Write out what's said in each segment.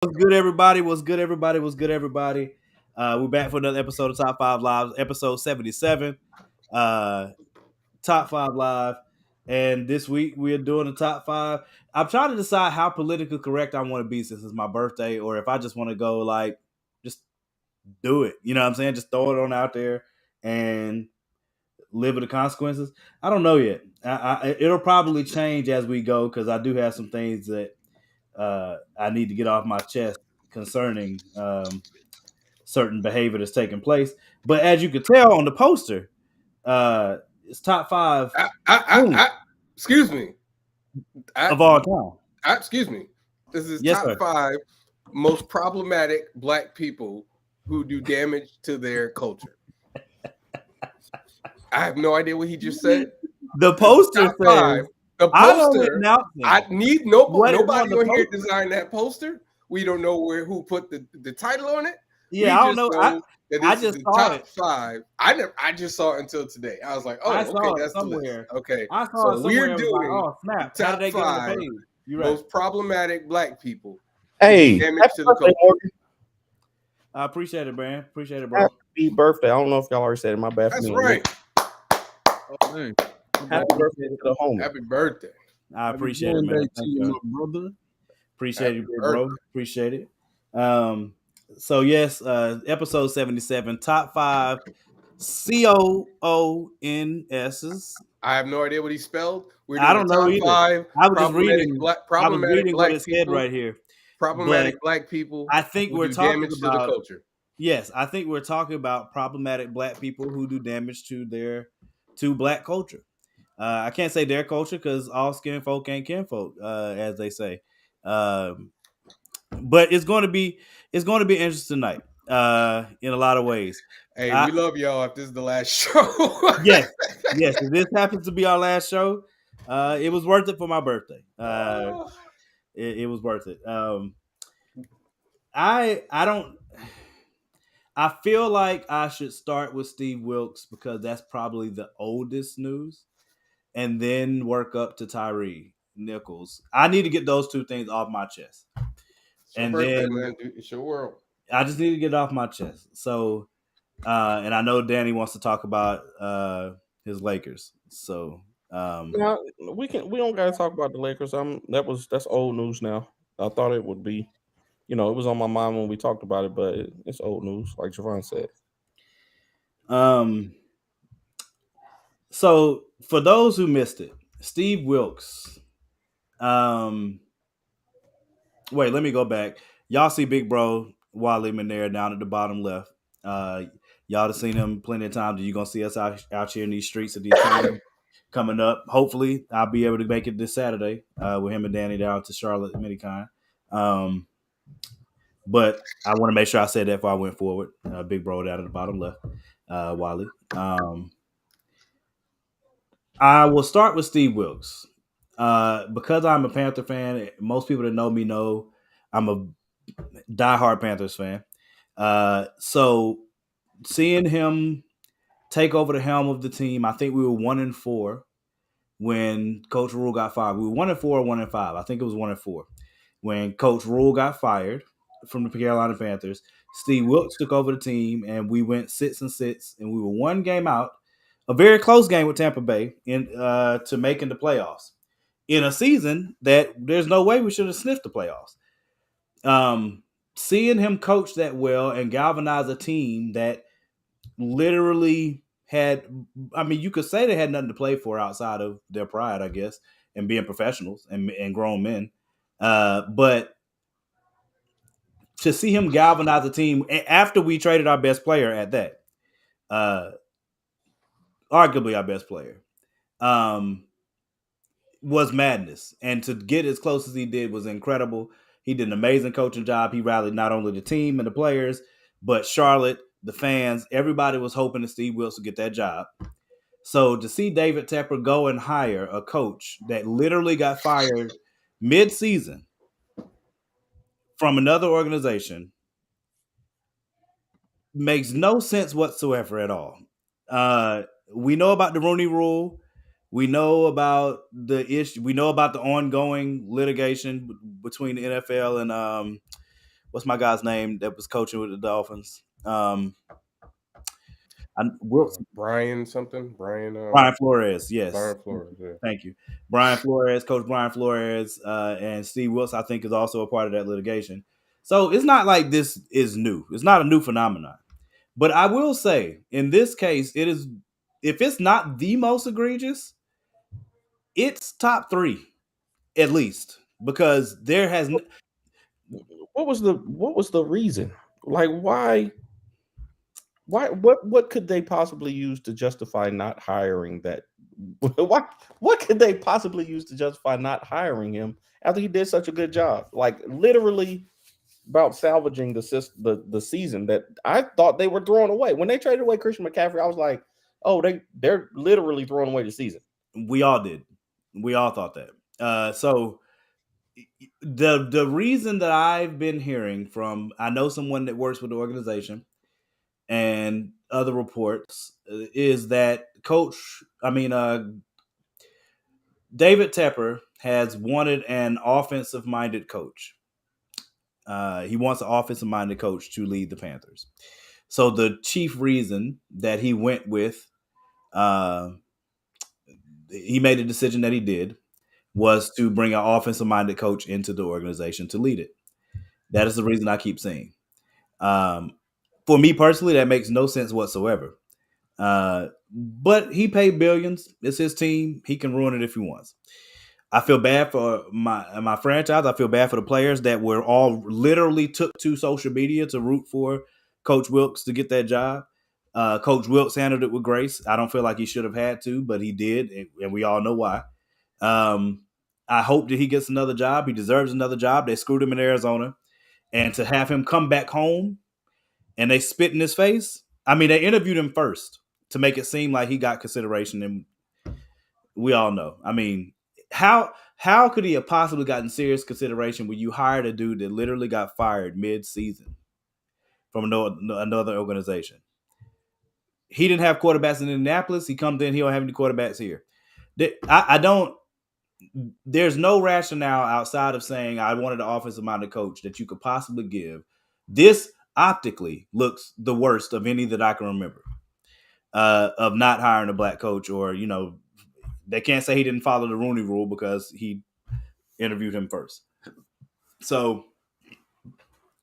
What's good, everybody? What's good, everybody? What's good, everybody? We're back for another episode of Top 5 Live, episode 77. Uh, Top 5 Live. And this week we are doing the top five. I'm trying to decide how politically correct I want to be since it's my birthday, or if I just want to go like, just do it. You know what I'm saying? Just throw it on out there and live with the consequences. I don't know yet. It'll probably change as we go because I do have some things that I need to get off my chest concerning certain behavior that's taking place. But as you could tell on the poster, it's top five Coons Excuse me. of all time. Excuse me. This is Yes, top sir. 5 most problematic black people who do damage to their culture. I have no idea what he just said. The poster Top says, 5. The I don't poster. announce I need what is nobody on the on here poster. designed that poster. We don't know who put the title on it. Yeah, I don't know. That I this just is the saw top it. 5. I just saw it until today. I was like, oh, I okay, saw it that's somewhere. the list. Okay, I saw it so somewhere. we're doing oh snap! How did they get on the page? You're right. Most problematic black people. Hey, damage to the birthday, culture. Morgan. I appreciate it, man. Appreciate it, bro. Happy birthday. I don't know if y'all already said it. My bad. That's for me. right. Oh, man. Happy birthday to the homie. Happy birthday. I appreciate it, man. To you, my brother. Appreciate it, bro. Appreciate it. So yes, episode 77, top 5 COONSs. I have no idea what he spelled. I don't know either. 5 I was just reading. I was reading what it said people, right here. Problematic black people. I think who we're do talking damage about to the culture. Yes, I think we're talking about problematic black people who do damage to black culture. I can't say their culture because all skin folk ain't kinfolk, as they say. But it's going to be interesting tonight in a lot of ways. Hey, we love y'all. If this is the last show, yes. If this happens to be our last show, it was worth it for my birthday. It was worth it. I don't. I feel like I should start with Steve Wilkes because that's probably the oldest news, and then work up to Tyree Nichols. I need to get those two things off my chest. and birthday, then, man, dude, it's your world. I just need to get it off my chest. So, and I know Danny wants to talk about his Lakers. So, we don't gotta talk about the Lakers. That's old news now. I thought it would be, it was on my mind when we talked about it, but it's old news, like Javon said. So for those who missed it, Steve Wilkes. Wait, let me go back. Y'all see Big Bro Wally there down at the bottom left. Y'all have seen him plenty of times. You're gonna see us out here in these streets of these times coming up. Hopefully, I'll be able to make it this Saturday with him and Danny down to Charlotte Minicon. But I want to make sure I said that before I went forward. Big Bro down at the bottom left, Wally. I will start with Steve Wilkes. Because I'm a Panther fan, most people that know me know I'm a diehard Panthers fan. So seeing him take over the helm of the team, I think we were 1-4 when Coach Rule got fired. We were 1-4 or 1-5. I think it was 1-4 when Coach Rule got fired from the Carolina Panthers. Steve Wilkes took over the team, and we went 6-6, and we were one game out, a very close game with Tampa Bay to making the playoffs in a season that there's no way we should have sniffed the playoffs. Seeing him coach that well and galvanize a team that literally had, you could say they had nothing to play for outside of their pride, I guess, and being professionals and grown men. But to see him galvanize a team after we traded our best player at that, arguably our best player, was madness. And to get as close as he did was incredible. He did an amazing coaching job. He rallied not only the team and the players, but Charlotte, the fans. Everybody was hoping that Steve Wilkes would get that job. So to see David Tepper go and hire a coach that literally got fired mid-season from another organization makes no sense whatsoever at all. We know about the Rooney Rule. We know about the issue. We know about the ongoing litigation between the NFL what's my guy's name that was coaching with the Dolphins? Brian something. Brian Flores. Yes. Brian Flores. Yeah. Thank you. Brian Flores, Coach Brian Flores, and Steve Wilkes, I think, is also a part of that litigation. So it's not like this is new. It's not a new phenomenon. But I will say, in this case, it is, if it's not the most egregious, it's top 3 at least, because there has What was the reason? Like, why what could they possibly use to justify not hiring that? What could they possibly use to justify not hiring him after he did such a good job? Like, literally about salvaging the season that I thought they were throwing away. When they traded away Christian McCaffrey, I was like, oh, they're literally throwing away the season. We all did. We all thought that. So the reason that I've been hearing from, I know someone that works with the organization and other reports, is that David Tepper has wanted an offensive-minded coach. He wants an offensive-minded coach to lead the Panthers. So the chief reason that he went with, he made a decision that he did, was to bring an offensive-minded coach into the organization to lead it. That is the reason I keep saying. For me personally, that makes no sense whatsoever. But he paid billions. It's his team. He can ruin it if he wants. I feel bad for my franchise. I feel bad for the players that were all literally took to social media to root for Coach Wilkes to get that job. Coach Wilkes handled it with grace. I don't feel like he should have had to, but he did, and we all know why. I hope that he gets another job. He deserves another job. They screwed him in Arizona. And to have him come back home and they spit in his face. I mean, they interviewed him first to make it seem like he got consideration. And we all know. I mean, how could he have possibly gotten serious consideration when you hired a dude that literally got fired mid-season from another organization? He didn't have quarterbacks in Indianapolis. He comes in, he don't have any quarterbacks here. There's no rationale outside of saying I wanted an offensive-minded coach that you could possibly give. This optically looks the worst of any that I can remember, of not hiring a black coach, or, they can't say he didn't follow the Rooney Rule because he interviewed him first. So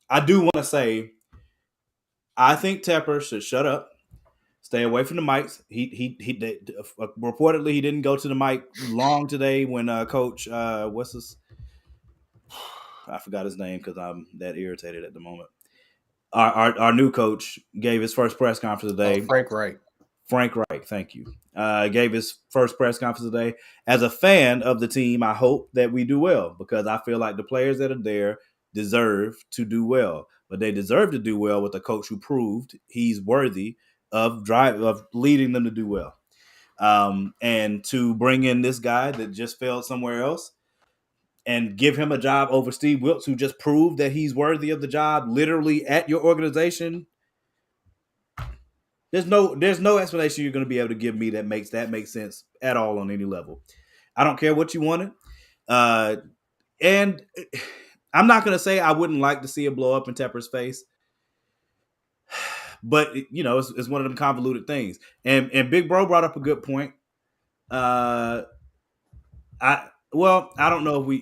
I do want to say, I think Tepper should shut up, stay away from the mics. Reportedly he didn't go to the mic long today when Coach I forgot his name because I'm that irritated at the moment. Our new coach gave his first press conference today. Frank Wright. Frank Wright, thank you. Gave his first press conference today. As a fan of the team, I hope that we do well, because I feel like the players that are there deserve to do well. But they deserve to do well with a coach who proved he's worthy of leading them to do well. And to bring in this guy that just failed somewhere else and give him a job over Steve Wilkes, who just proved that he's worthy of the job literally at your organization. There's no explanation you're going to be able to give me that makes sense at all on any level. I don't care what you wanted. And I'm not going to say I wouldn't like to see it blow up in Tepper's face, but it's one of them convoluted things. And Big Bro brought up a good point. I don't know if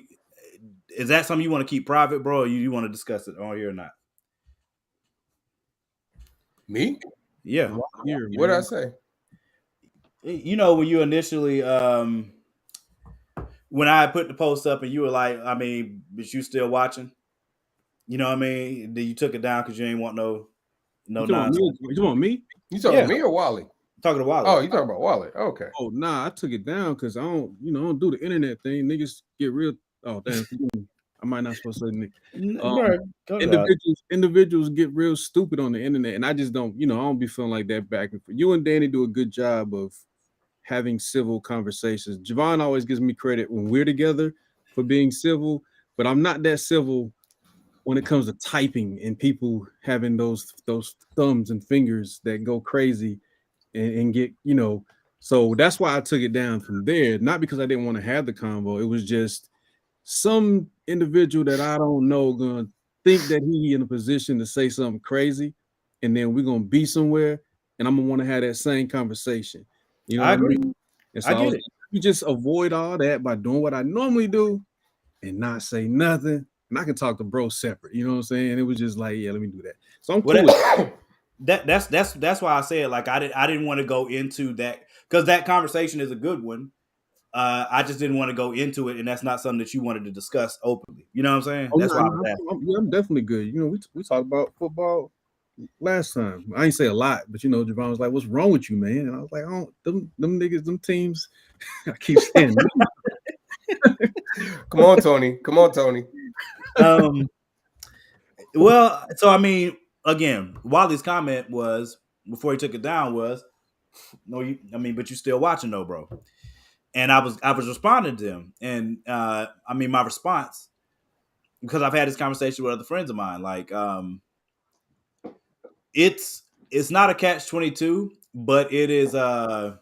is that something you want to keep private, bro, or you want to discuss it on here or not? Me? Yeah. What did I say? When you initially, when I put the post up and you were like, I mean, but you still watching? You know what I mean? Then you took it down because you ain't want no nonsense. You want me? You talking to me or Wally? I'm talking to Wally. Oh, you talking about Wally? Okay. Oh, nah, I took it down because I don't do the internet thing. Niggas get real. Oh, damn. I might not supposed to say individuals get real stupid on the internet, and I just don't, I don't be feeling like that back and forth. You and Danny do a good job of having civil conversations. Javon always gives me credit when we're together for being civil, but I'm not that civil when it comes to typing and people having those thumbs and fingers that go crazy and get, so that's why I took it down from there. Not because I didn't want to have the convo. It was just some individual that I don't know gonna think that he in a position to say something crazy, and then we're gonna be somewhere, and I'm gonna want to have that same conversation. You know I what agree. I mean? And so I I get was it. like, you just avoid all that by doing what I normally do and not say nothing. And I can talk to bro separate. You know what I'm saying? It was just like, yeah, let me do that. So I'm Well, cool with that's why I said like I didn't want to go into that because that conversation is a good one. I just didn't want to go into it, and that's not something that you wanted to discuss openly. You know what I'm saying? Oh, That's no, why I no, was asking. I'm definitely good. You know, we talked about football last time. I ain't say a lot, but you know, Javon was like, "What's wrong with you, man?" And I was like, "Oh, them niggas, them teams." I keep saying, Come on, Tony. Come on, Tony. Well, so I mean, again, Wally's comment was before he took it down was, "No, but you still watching though, bro." And I was responding to him, and I mean, my response because I've had this conversation with other friends of mine, like, it's not a catch-22, but it is a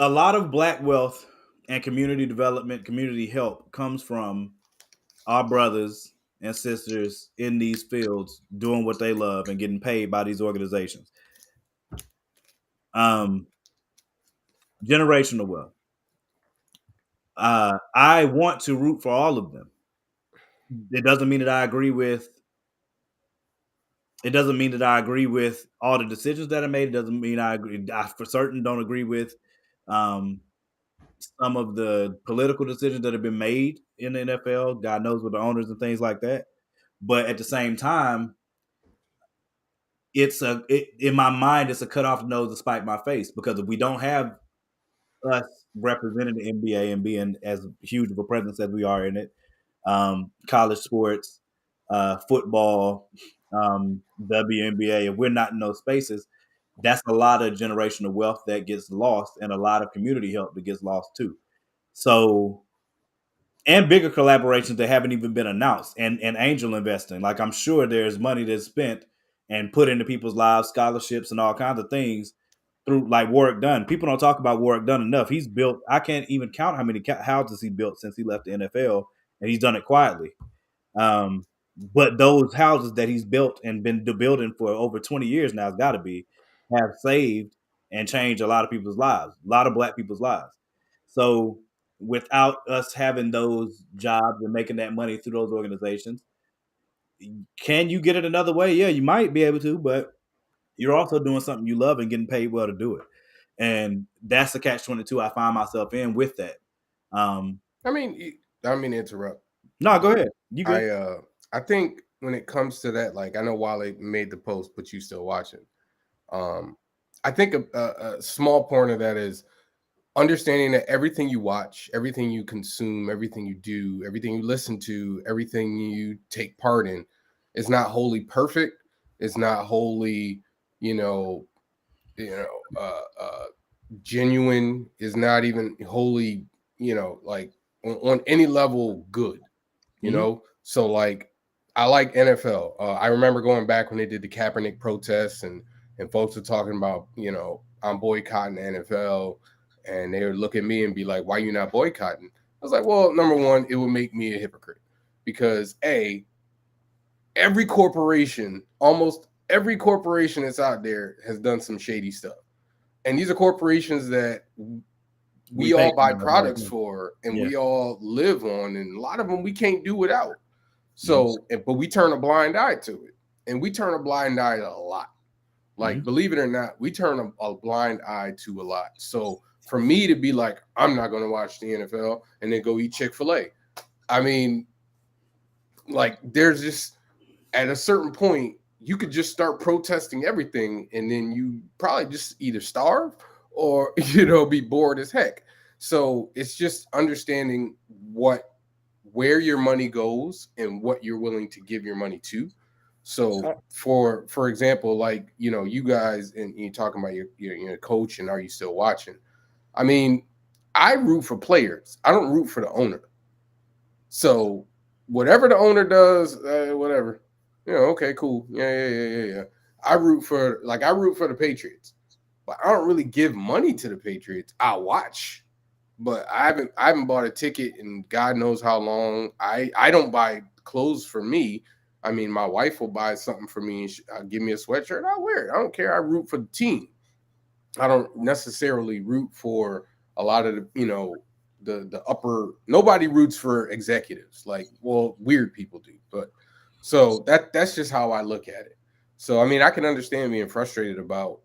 lot of black wealth and community development, community help comes from our brothers and sisters in these fields doing what they love and getting paid by these organizations. Generational wealth. I want to root for all of them. It doesn't mean that I agree with. It doesn't mean that I agree with all the decisions that are made. It doesn't mean I agree. I for certain don't agree with some of the political decisions that have been made in the NFL. God knows with the owners and things like that. But at the same time, in my mind, it's a cut off nose to spite my face because if we don't have us representing the NBA and being as huge of a presence as we are in it, college sports, football, WNBA, if we're not in those spaces, that's a lot of generational wealth that gets lost and a lot of community help that gets lost too. So, and bigger collaborations that haven't even been announced and angel investing. Like I'm sure there's money that's spent and put into people's lives, scholarships and all kinds of things through like Warwick Dunn. People don't talk about Warwick Dunn enough. He's built, I can't even count how many houses he built since he left the NFL, and he's done it quietly. But those houses that he's built and been building for over 20 years now, has got to be, have saved and changed a lot of people's lives, a lot of black people's lives. So without us having those jobs and making that money through those organizations, can you get it another way? Yeah, you might be able to, but you're also doing something you love and getting paid well to do it. And that's the catch-22 I find myself in with that. I mean to interrupt. No, go ahead. You good? I think when it comes to that, like I know Wale made the post, but you still watching. I think a small point of that is understanding that everything you watch, everything you consume, everything you do, everything you listen to, everything you take part in is not wholly perfect. It's not wholly, genuine. Is not even wholly, like on any level good. So like I like NFL. I remember going back when they did the Kaepernick protests and folks were talking about, I'm boycotting the NFL. And they would look at me and be like, why are you not boycotting? I was like, well, number one, it would make me a hypocrite because almost every corporation that's out there has done some shady stuff. And these are corporations that we all buy products for and we all live on. And a lot of them we can't do without. So, but we turn a blind eye to it. And we turn a blind eye to a lot. Like, believe it or not, we turn a blind eye to a lot. So, for me to be like, I'm not going to watch the NFL and then go eat Chick-fil-A. I mean, like, there's just, at a certain point, you could just start protesting everything and then you probably just either starve or, be bored as heck. So it's just understanding where your money goes and what you're willing to give your money to. So for example, like, you guys and you're talking about your coach and are you still watching? I mean, I root for players. I don't root for the owner. So whatever the owner does, whatever, okay, cool. Yeah. I root for the Patriots, but I don't really give money to the Patriots. I watch, but I haven't bought a ticket in God knows how long. I don't buy clothes for me. I mean, my wife will buy something for me and give me a sweatshirt. I'll wear it. I don't care. I root for the team. I don't necessarily root for a lot of the upper. Nobody roots for executives. Like, well, weird people do. But so that's just how I look at it. So I mean, I can understand being frustrated about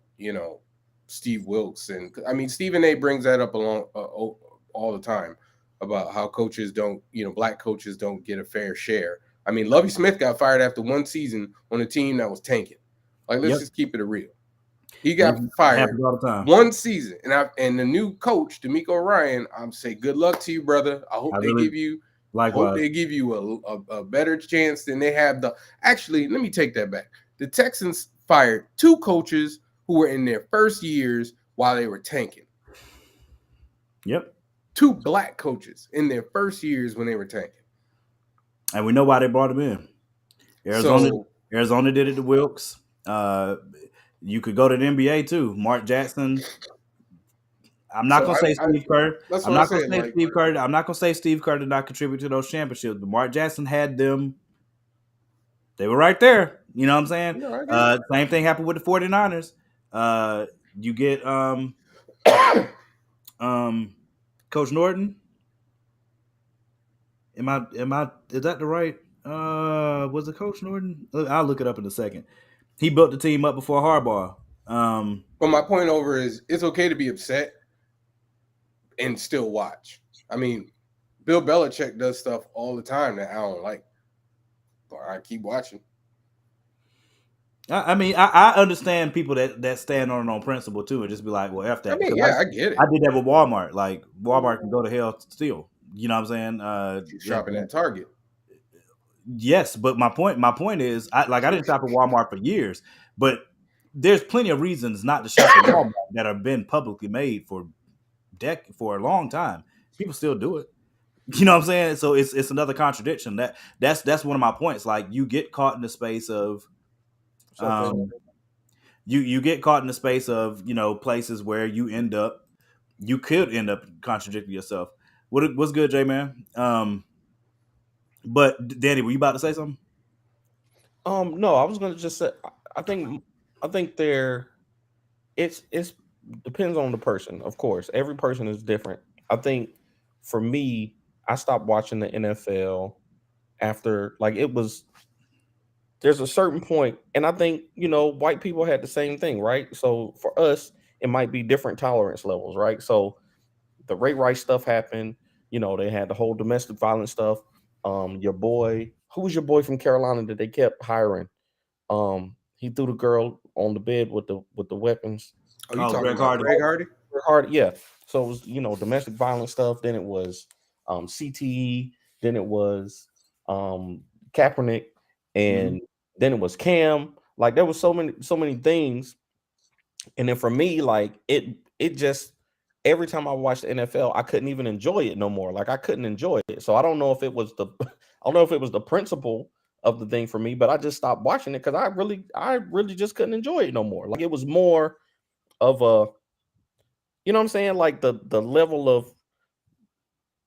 Steve Wilkes, and I mean Stephen A. brings that up along all the time about how coaches don't, black coaches don't get a fair share. I mean, Lovie Smith got fired after one season on a team that was tanking. Like, let's just keep it real. He got fired all the time. One season, and the new coach, D'Amico Ryan, I'm saying good luck to you, brother. I hope they give you a better chance than they have. Actually, let me take that back. The Texans fired 2 coaches who were in their first years while they were tanking. Yep. 2 black coaches in their first years when they were tanking. And we know why they brought him in. Arizona did it to Wilkes. You could go to the NBA too. Mark Jackson. I'm not gonna say Steve Kerr. I'm not gonna say Steve Kerr. I'm not gonna say Steve Kerr did not contribute to those championships, but Mark Jackson had them. They were right there. You know what I'm saying? Same thing happened with the 49ers. You get Coach Norton. Is that the right? Was it Coach Norton? I'll look it up in a second. He built the team up before Harbaugh. But my point over is it's okay to be upset and still watch. I mean, Bill Belichick does stuff all the time that I don't like, but I keep watching. I mean, I understand people that stand on principle too and just be like, well, F that. I mean, I get it. I did that with Walmart. Like, Walmart can go to hell still. You know what I'm saying? Shopping at Target. Yes, but my point is, I didn't shop at Walmart for years, but there's plenty of reasons not to shop at Walmart that have been publicly made for a long time. People still do it. You know what I'm saying? So it's another contradiction. That's one of my points. Like, you get caught in the space of you get caught in the space of places where you could end up contradicting yourself. What's good, J Man? But Danny, were you about to say something? No, I was gonna just say I think it's depends on the person, of course. Every person is different. I think for me, I stopped watching the NFL after there's a certain point, and I think white people had the same thing, right? So for us, it might be different tolerance levels, right? So the Ray Rice stuff happened. They had the whole domestic violence stuff. Your boy, who was your boy from Carolina that they kept hiring? He threw the girl on the bed with the weapons. Oh, you talking about Greg Hardy? Greg Hardy, yeah. So it was domestic violence stuff. Then it was CTE. Then it was Kaepernick, and then it was Cam. Like, there was so many things. And then for me, like it just every time I watched the NFL, I couldn't even enjoy it no more. Like, I couldn't enjoy it. So I don't know if it was the principle of the thing for me, but I just stopped watching it because I really just couldn't enjoy it no more. Like, it was more of a, you know what I'm saying? Like, the level of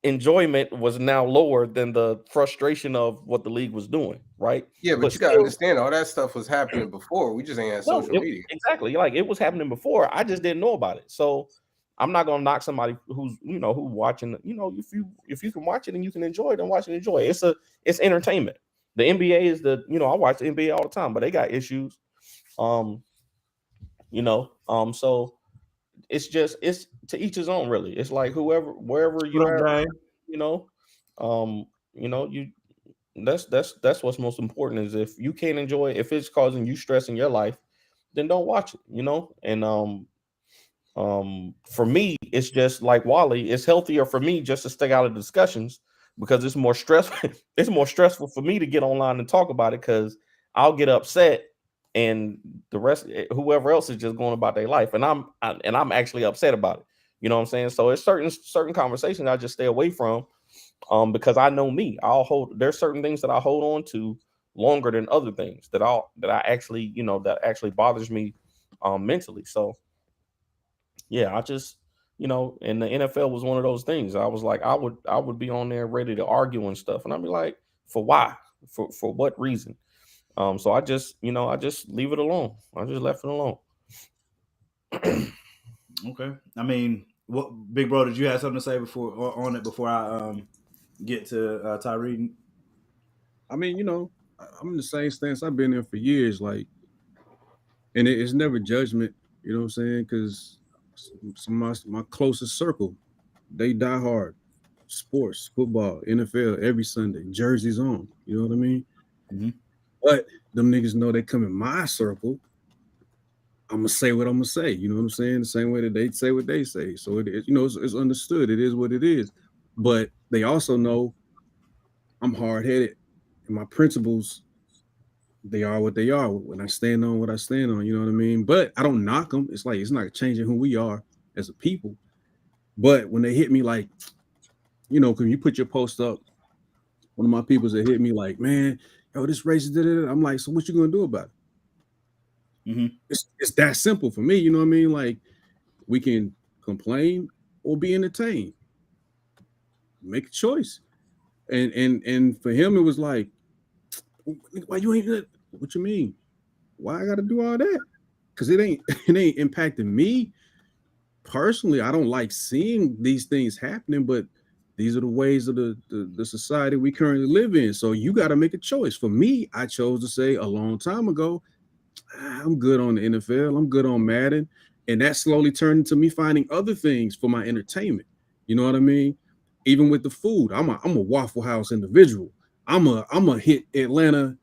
enjoyment was now lower than the frustration of what the league was doing, right? Yeah, but you gotta understand, all that stuff was happening before. We just ain't had social media. Exactly. Like, it was happening before. I just didn't know about it. So I'm not gonna knock somebody who's who watching. If you can watch it and you can enjoy it, then watch and enjoy it. It's entertainment. The NBA is I watch the NBA all the time, but they got issues. So it's to each his own, really. It's like wherever you are, that's what's most important. Is if you can't enjoy it, if it's causing you stress in your life, then don't watch it. And for me, it's just like Wally. It's healthier for me just to stay out of discussions because it's more stressful. It's more stressful for me to get online and talk about it because I'll get upset, and the rest, whoever else, is just going about their life, and I'm actually upset about it. You know what I'm saying? So it's certain conversations I just stay away from, because I know me. There's certain things that I hold on to longer than other things that I actually that actually bothers me mentally. So yeah, I just you know, and the NFL was one of those things. I was like, I would be on there ready to argue and stuff, and I'd be like, for why? For what reason? So I just leave it alone. I just left it alone. Okay. I mean, what, Big Bro, did you have something to say before I get to Tyree? I mean, you know, I'm in the same stance I've been in for years, like, and it's never judgment, you know what I'm saying? Because some of my closest circle, they die hard. Sports, football, NFL, every Sunday, jerseys on, you know what I mean? Mm-hmm. But them niggas know they come in my circle, I'm gonna say what I'm gonna say, you know what I'm saying? The same way that they say what they say. So it is, you know, it's understood. It is what it is. But they also know I'm hard-headed and my principles, they are what they are. When I stand on what I stand on, you know what I mean? But I don't knock them. It's like it's not changing who we are as a people. But when they hit me like, you know, when you put your post up, one of my peoples that hit me like, man, yo, this racist, I'm like, so what you gonna do about it? Mm-hmm. It's that simple for me, you know what I mean? Like, we can complain or be entertained. Make a choice. And for him, it was like, why you ain't? What you mean? Why I got to do all that? Because it ain't impacting me personally. I don't like seeing these things happening, but these are the ways of the society we currently live in. So you got to make a choice. For me, I chose to say a long time ago, I'm good on the NFL. I'm good on Madden. And that slowly turned into me finding other things for my entertainment. You know what I mean? Even with the food, I'm a Waffle House individual. I'm a hit Atlanta.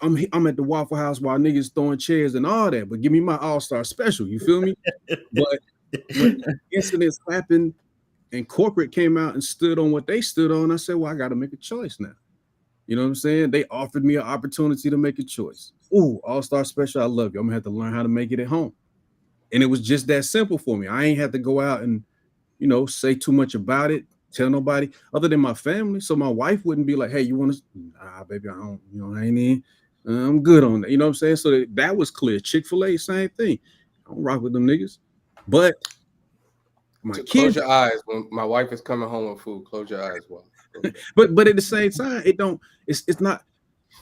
I'm at the Waffle House while niggas throwing chairs and all that. But give me my All-Star special. You feel me? But when incidents happened and corporate came out and stood on what they stood on, I said, well, I got to make a choice now. You know what I'm saying? They offered me an opportunity to make a choice. Ooh, All-Star special, I love you. I'm gonna have to learn how to make it at home. And it was just that simple for me. I ain't had to go out and, you know, say too much about it, tell nobody other than my family. So my wife wouldn't be like, hey, you want to? Nah, baby, I don't, you know, I ain't in. I'm good on that. You know what I'm saying? So that was clear. Chick-fil-A, same thing. I don't rock with them niggas. But my kids. Close your eyes when my wife is coming home with food. Close your eyes, well. But at the same time, it's not,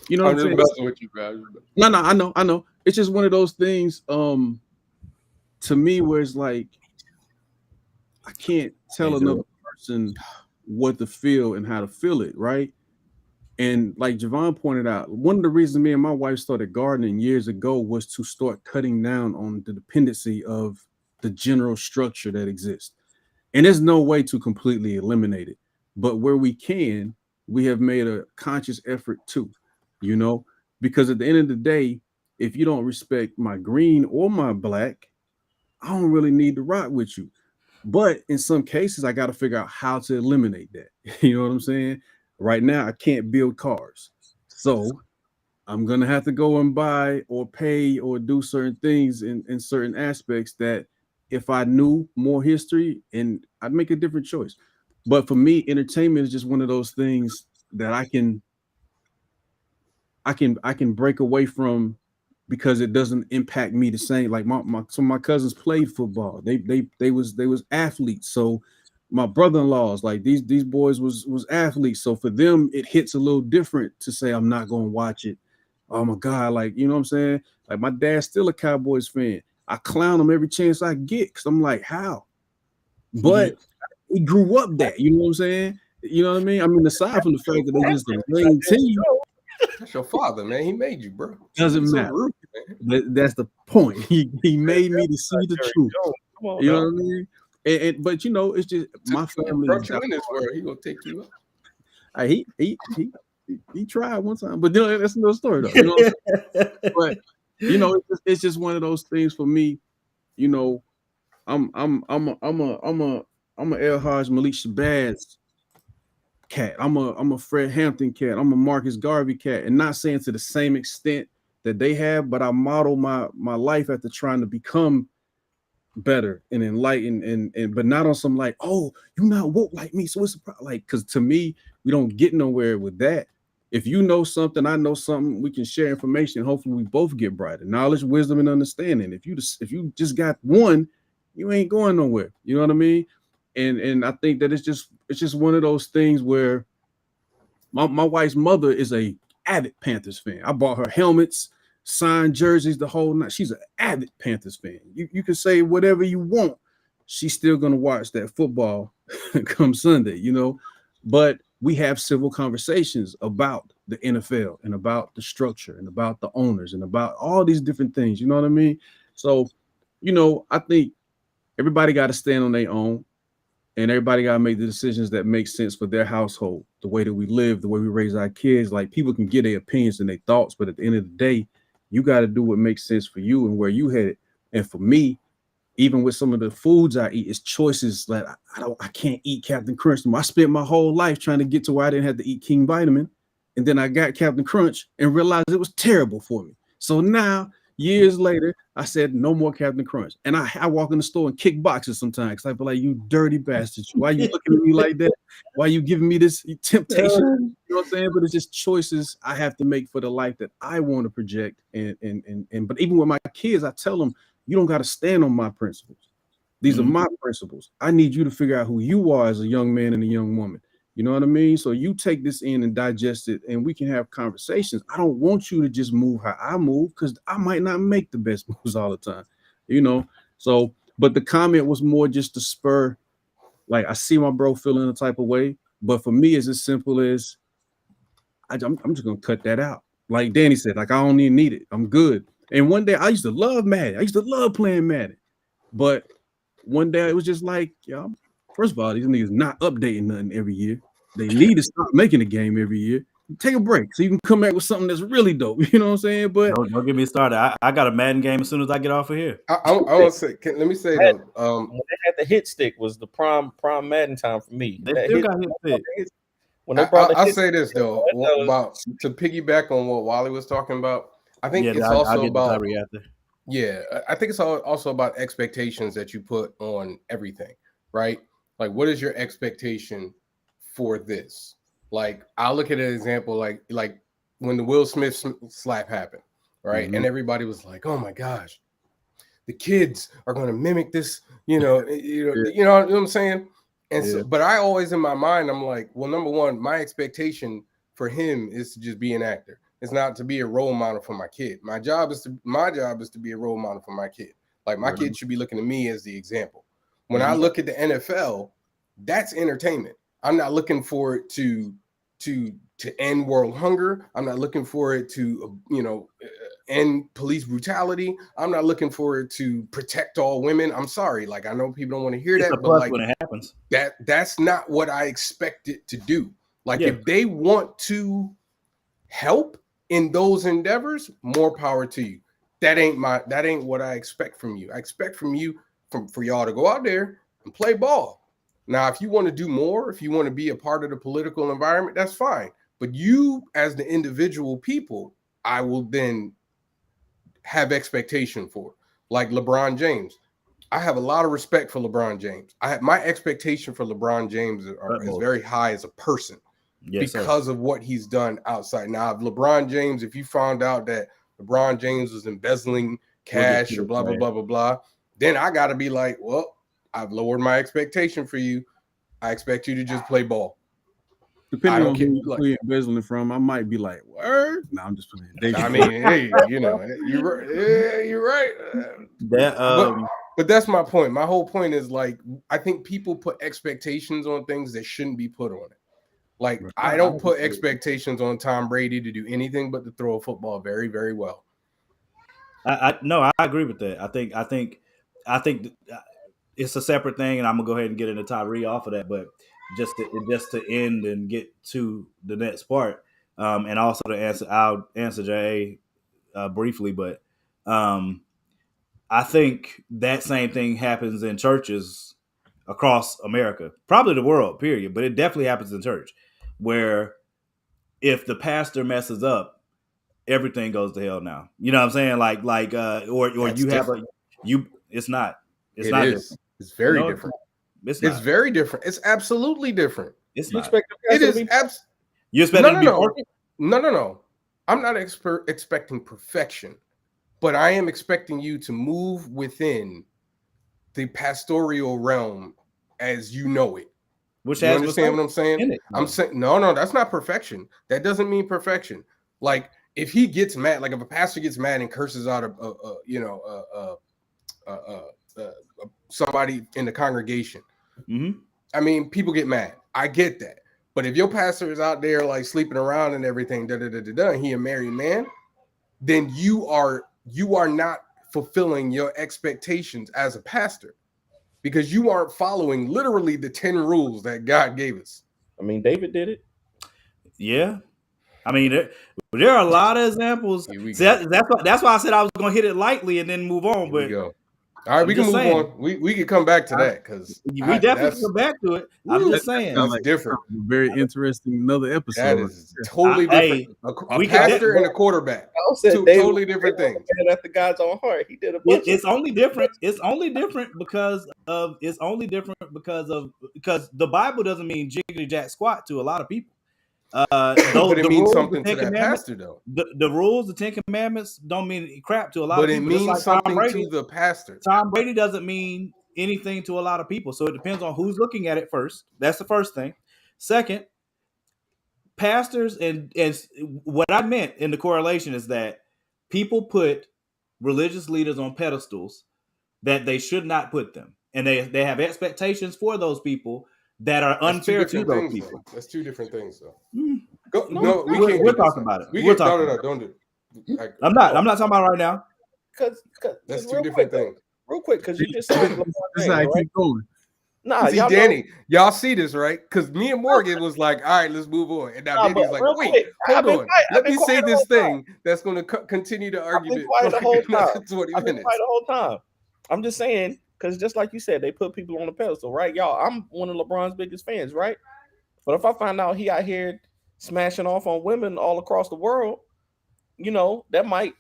you know what I'm saying? Messing with you, bro. No, I know. It's just one of those things, to me, where it's like I can't tell another person what to feel and how to feel it, right? And like Javon pointed out, one of the reasons me and my wife started gardening years ago was to start cutting down on the dependency of the general structure that exists. And there's no way to completely eliminate it. But where we can, we have made a conscious effort to, you know, because at the end of the day, if you don't respect my green or my black, I don't really need to rock with you. But in some cases, I got to figure out how to eliminate that. You know what I'm saying? Right now, I can't build cars. So I'm going to have to go and buy or pay or do certain things in certain aspects that if I knew more history, and I'd make a different choice. But for me, entertainment is just one of those things that I can break away from because it doesn't impact me the same. Like some of my cousins played football. They was athletes. So my brother-in-laws, like these boys was athletes. So for them, it hits a little different to say I'm not gonna watch it. Oh my God, like you know what I'm saying? Like my dad's still a Cowboys fan. I clown him every chance I get because I'm like, how? But he grew up that, you know what I'm saying? You know what I mean? I mean, aside from the fact that they just a winning team. That's your father, man. He made you, bro. Doesn't matter. So rude, that's the point. He made me to see the truth. You know what I mean? But you know, it's just my family. Brought you in this world. He gonna take you up. He tried one time, but you know, that's another story though. You know but you know, it's just one of those things for me. You know, I'm a El Haj Malik Shabazz cat. I'm a Fred Hampton cat. I'm a Marcus Garvey cat, and not saying to the same extent that they have, but I model my life after trying to become better and enlightened, and but not on some like, oh, you're not woke like me, so it's a problem. Like, because to me, we don't get nowhere with that. If you know something, I know something, we can share information. Hopefully, we both get brighter. Knowledge, wisdom, and understanding. If you just got one, you ain't going nowhere. You know what I mean? And I think that it's just one of those things where my wife's mother is a avid Panthers fan. I bought her helmets, signed jerseys, the whole night. She's an avid Panthers fan. You can say whatever you want. She's still gonna watch that football come Sunday, you know. But we have civil conversations about the NFL and about the structure and about the owners and about all these different things. You know what I mean? So, I think everybody got to stand on their own. And everybody got to make the decisions that make sense for their household, the way that we live, the way we raise our kids. Like, people can get their opinions and their thoughts, but at the end of the day, you got to do what makes sense for you and where you headed. And for me, even with some of the foods I eat, it's choices that I can't eat Captain Crunch. I spent my whole life trying to get to where I didn't have to eat King Vitamin. And then I got Captain Crunch and realized it was terrible for me. So now, years later, I said, no more Captain Crunch. And I walk in the store and kick boxes sometimes. I feel like, you dirty bastard. Why are you looking at me like that? Why are you giving me this temptation? You know what I'm saying? But it's just choices I have to make for the life that I want to project. And but even with my kids, I tell them, you don't got to stand on my principles. These are my principles. I need you to figure out who you are as a young man and a young woman. You know what I mean? So you take this in and digest it, and we can have conversations. I don't want you to just move how I move, because I might not make the best moves all the time, So, but the comment was more just to spur, like, I see my bro feeling a type of way, but for me, it's as simple as I'm just gonna cut that out. Like Danny said, like, I don't even need it. I'm good. And one day I used to love Madden. I used to love playing Madden, but one day it was just like, first of all, these niggas not updating nothing every year. They need to stop making a game every year. Take a break so you can come back with something that's really dope. You know what I'm saying? But don't get me started. I got a Madden game as soon as I get off of here. I want to say, let me say though, when they had the hit stick was the prime Madden time for me. They still got hit stick. When they brought I'll say this though, about to piggyback on what Wally was talking about. I think it's also about I think it's also about expectations that you put on everything, right? Like, what is your expectation for this? Like, I'll look at an example, like when the Will Smith slap happened, right? And everybody was like, "Oh my gosh, the kids are going to mimic this," you know what I'm saying? And so, but I always in my mind, I'm like, well, number one, my expectation for him is to just be an actor. It's not to be a role model for my kid. My job is to be a role model for my kid. Like, my kid should be looking at me as the example. When I look at the NFL, that's entertainment. I'm not looking for it to end world hunger. I'm not looking for it to end police brutality. I'm not looking for it to protect all women. I'm sorry. Like, I know people don't want to hear that, but like, when it happens, that's not what I expect it to do. Like, if they want to help in those endeavors, more power to you. That ain't what I expect from you. I expect from you for y'all to go out there and play ball. Now, if you want to do more, if you want to be a part of the political environment, that's fine. But you, as the individual people, I will then have expectation for. Like LeBron James. I have a lot of respect for LeBron James. My expectation for LeBron James is very high as a person. Because of what he's done outside. Now, if you found out that LeBron James was embezzling cash or blah, blah, blah, blah, blah, then I got to be like, well, I've lowered my expectation for you. I expect you to just play ball. Depending on who you're embezzling from, I might be like, word? No, I'm just playing. I mean, hey, you're right. But that's my point. My whole point is, like, I think people put expectations on things that shouldn't be put on it. Like, I don't put expectations on Tom Brady to do anything but to throw a football very, very well. I agree with that. I think it's a separate thing, and I'm gonna go ahead and get into Tyree off of that. But just to end and get to the next part, and also I'll answer Jay briefly, but I think that same thing happens in churches across America, probably the world, period. But it definitely happens in church, where if the pastor messes up, everything goes to hell now. You know what I'm saying? Or you have it's not. It's not. It's very different. It's very different. It's absolutely different. It's not. It is. You expect it to be perfect? No. I'm not expecting perfection, but I am expecting you to move within the pastoral realm as you know it. Which you has understand what I'm saying? it, I'm saying no, that's not perfection. That doesn't mean perfection. Like if he gets mad, like if a pastor gets mad and curses out somebody in the congregation, I mean, people get mad. I get that. But if your pastor is out there like sleeping around and everything, and he a married man, then you are not fulfilling your expectations as a pastor. Because you aren't following literally the 10 rules that God gave us. I mean, David did it. Yeah. I mean, there are a lot of examples. That's why I said I was going to hit it lightly and then move on. But go. All right, we can move on. We can come back to that because we definitely come back to it. I'm just saying that's different. Very interesting. Another episode. That is totally different. A pastor and a quarterback. Totally different things. That's the God's own heart. He did a bunch. It's only different. It's only different because the Bible doesn't mean jiggity jack squat to a lot of people. But it means something to that pastor, though. The rules, the 10 Commandments, don't mean crap to a lot of people. But it means something to the pastor. Tom Brady doesn't mean anything to a lot of people, so it depends on who's looking at it first. That's the first thing. Second, pastors and what I meant in the correlation is that people put religious leaders on pedestals that they should not put them, and they have expectations for those people that are unfair to those people. That's two different things, though. We'll talk about it. Don't do it. I'm not talking about it right now. Because that's two different things. Real quick, because you just said keep going. Nah, see, Danny, y'all see this, right? Because me and Morgan was like, all right, let's move on. And now Danny's like, wait, hold on. Let me say this thing that's going to continue the argument. The whole time. I'm just saying, because just like you said, they put people on the pedestal, right? Y'all, I'm one of LeBron's biggest fans, right? But if I find out he out here smashing off on women all across the world, that might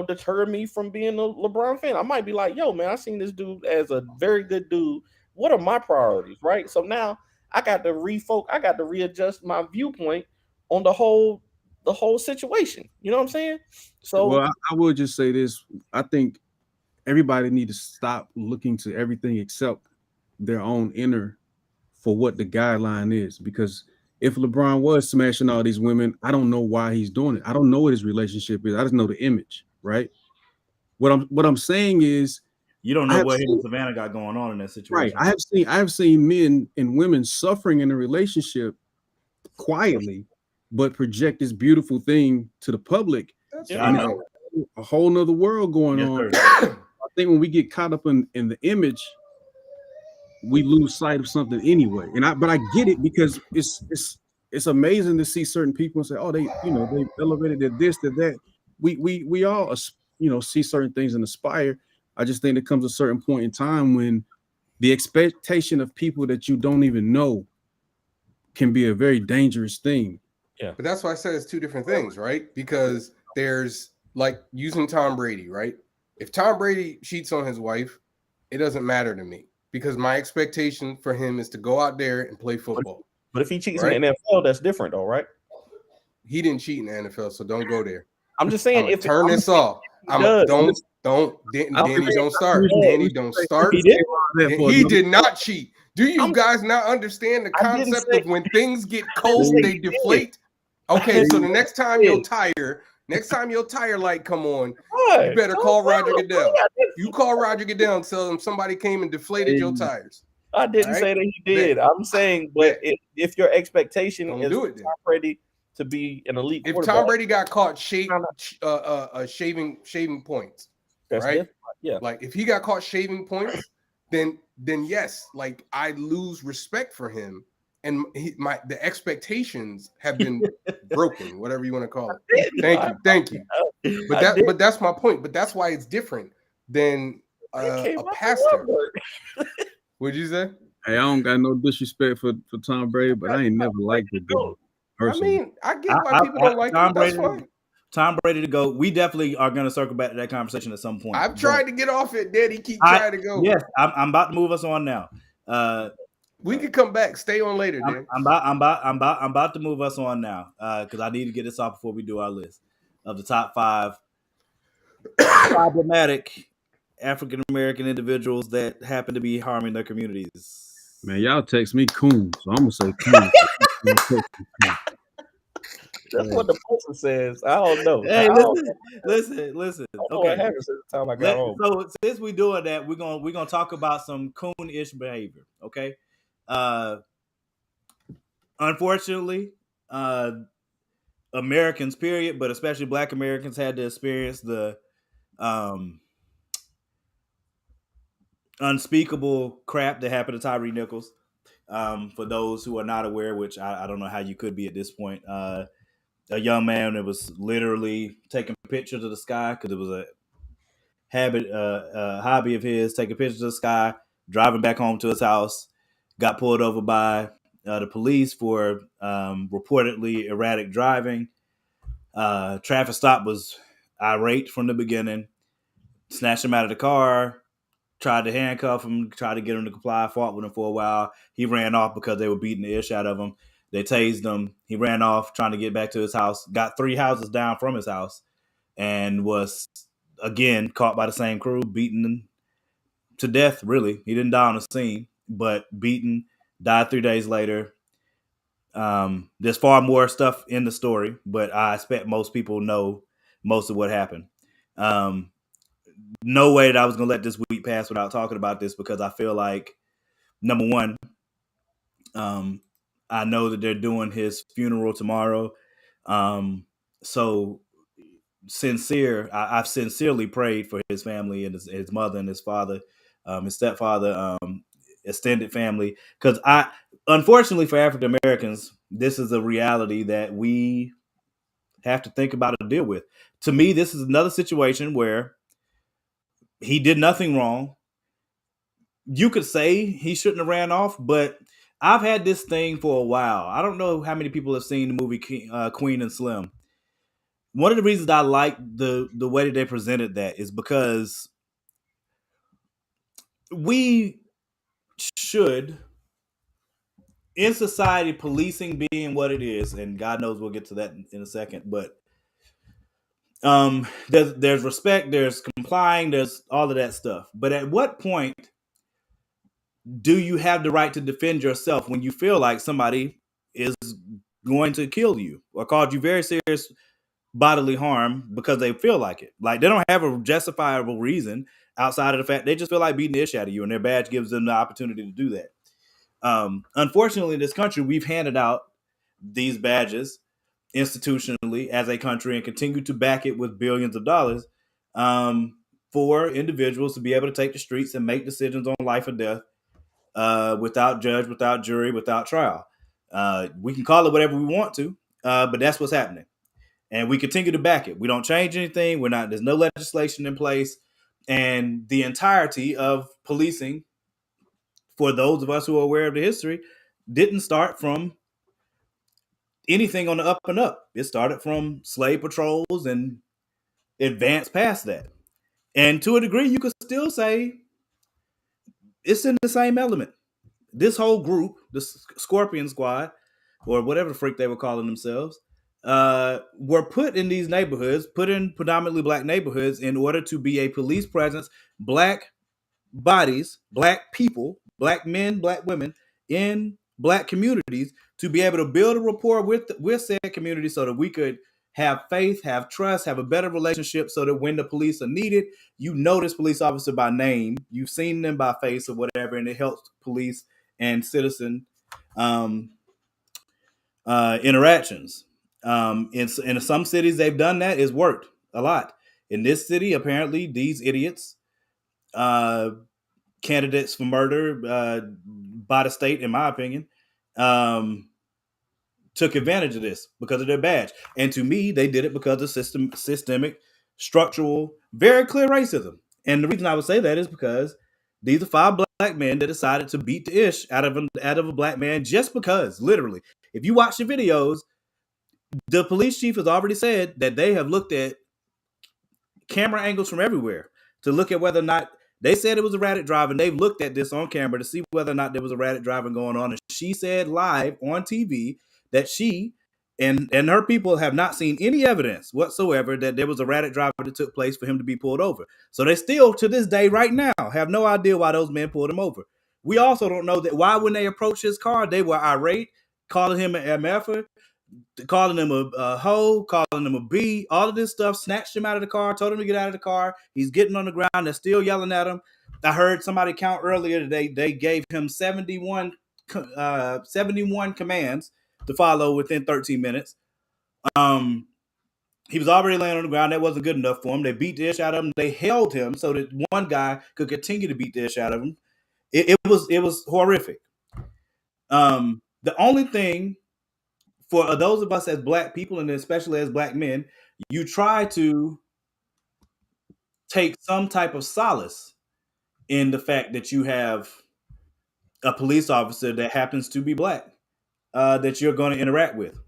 deter me from being a LeBron fan. I might be like, yo, man, I seen this dude as a very good dude. What are my priorities, right? So now I got to readjust my viewpoint on the whole situation. You know what I'm saying? So well, I will just say this. I think everybody need to stop looking to everything except their own inner for what the guideline is. Because if LeBron was smashing all these women, I don't know why he's doing it. I don't know what his relationship is. I just know the image, right? What I'm saying is, you don't know what him and Savannah got going on in that situation. Right. I have seen men and women suffering in a relationship quietly, but project this beautiful thing to the public. A whole nother world going on. I think when we get caught up in the image, we lose sight of something anyway. But I get it, because it's amazing to see certain people and say, oh, they elevated to this, to that. We all see certain things and aspire. I just think there comes a certain point in time when the expectation of people that you don't even know can be a very dangerous thing. Yeah. But that's why I said it's two different things, right? Because there's like using Tom Brady, right? If Tom Brady cheats on his wife, it doesn't matter to me, because my expectation for him is to go out there and play football. But if he cheats in the NFL, that's different, though, right? He didn't cheat in the NFL, so don't go there. I'm just saying, if turn this off, Danny don't start. Danny don't start. He did not cheat. Do you guys not understand the concept of when things get cold, they deflate? Okay, so the next time your tire light come on, you better call Roger Goodell. You call Roger Goodell and tell him somebody came and deflated your tires. I didn't say that he did. I'm saying, but if your expectation is Tom Brady to be an elite quarterback. If Tom Brady got caught shaving points, that's right? Different. Yeah. Like if he got caught shaving points, then yes, like I lose respect for him, and the expectations have been broken, whatever you want to call it. Thank you. But that's my point. But that's why it's different than a pastor. What'd you say? Hey, I don't got no disrespect for Tom Brady, but I ain't never liked it. Personally. I mean, I get why people don't like him. That's fine. Tom Brady to go. We definitely are going to circle back to that conversation at some point. I've tried to get off it, Daddy. Keep trying to go. Yes, I'm about to move us on now. We can come back. Stay on later, Dan. I'm about to move us on now because I need to get this off before we do our list of the top 5 problematic African American individuals that happen to be harming their communities? Man, y'all text me Coons, so I'm gonna say Coons. That's what the person says. I don't know. Hey, I don't listen. know what Okay. happened since the time I got home. So since we're doing that, we're gonna talk about some coon-ish behavior. Okay. Unfortunately, Americans, period, but especially Black Americans, had to experience the unspeakable crap that happened to Tyree Nichols. For those who are not aware, which I don't know how you could be at this point, a young man that was literally taking pictures of the sky because it was a hobby of his, taking pictures of the sky, driving back home to his house, got pulled over by the police for reportedly erratic driving. Traffic stop was irate from the beginning, snatched him out of the car, tried to handcuff him, tried to get him to comply, fought with him for a while. He ran off because they were beating the ish out of him. They tased him. He ran off trying to get back to his house, got 3 houses down from his house, and was, again, caught by the same crew, beaten to death, really. He didn't die on the scene, but beaten, died 3 days later. There's far more stuff in the story, but I expect most people know most of what happened. No way that I was going to let this week pass without talking about this, because I feel like, number one, I know that they're doing his funeral tomorrow. So I've sincerely prayed for his family and his mother and his father, his stepfather, extended family. Because unfortunately for African Americans, this is a reality that we have to think about and deal with. To me, this is another situation where he did nothing wrong. You could say he shouldn't have ran off, but I've had this thing for a while. I don't know how many people have seen the movie Queen and Slim. One of the reasons I like the way that they presented that is because we should, in society, policing being what it is, and God knows we'll get to that in a second, but there's respect, there's complying, there's all of that stuff. But at what point do you have the right to defend yourself when you feel like somebody is going to kill you or cause you very serious bodily harm because they feel like it? Like, they don't have a justifiable reason outside of the fact they just feel like beating the ish out of you, and their badge gives them the opportunity to do that. Unfortunately, in this country, we've handed out these badges institutionally as a country and continue to back it with billions of dollars for individuals to be able to take the streets and make decisions on life or death without judge, without jury, without trial. We can call it whatever we want to, but that's what's happening. And we continue to back it. We don't change anything. There's no legislation in place. And the entirety of policing, for those of us who are aware of the history, didn't start from anything on the up and up. It started from slave patrols and advanced past that. And to a degree, you could still say it's in the same element. This whole group, the Scorpion Squad, or whatever the freak they were calling themselves, were put in these neighborhoods, put in predominantly Black neighborhoods, in order to be a police presence, Black bodies, Black people, Black men, Black women in Black communities, to be able to build a rapport with said community so that we could have faith, have trust, have a better relationship, so that when the police are needed, you know this police officer by name, you've seen them by face or whatever, and it helps police and citizen interactions. In some cities, they've done that. It's worked a lot. In this city, apparently, these idiots, candidates for murder by the state, in my opinion, took advantage of this because of their badge. And to me, they did it because of systemic, structural, very clear racism. And the reason I would say that is because these are 5 Black men that decided to beat the ish out of a Black man just because, literally. If you watch the videos, the police chief has already said that they have looked at camera angles from everywhere to look at whether or not, they said it was erratic driving. They've looked at this on camera to see whether or not there was erratic driving going on. And she said live on TV that she and her people have not seen any evidence whatsoever that there was erratic driving that took place for him to be pulled over. So they still, to this day, right now, have no idea why those men pulled him over. We also don't know that why, when they approached his car, they were irate, calling him an MFer, calling him a hoe, calling him a B, all of this stuff, snatched him out of the car, told him to get out of the car. He's getting on the ground. They're still yelling at him. I heard somebody count earlier today. They gave him 71 commands to follow within 13 minutes. He was already laying on the ground. That wasn't good enough for him. They beat the ish out of him. They held him so that one guy could continue to beat the ish out of him. It was horrific. The only thing for those of us as black people, and especially as black men, you try to take some type of solace in the fact that you have a police officer that happens to be black that you're going to interact with.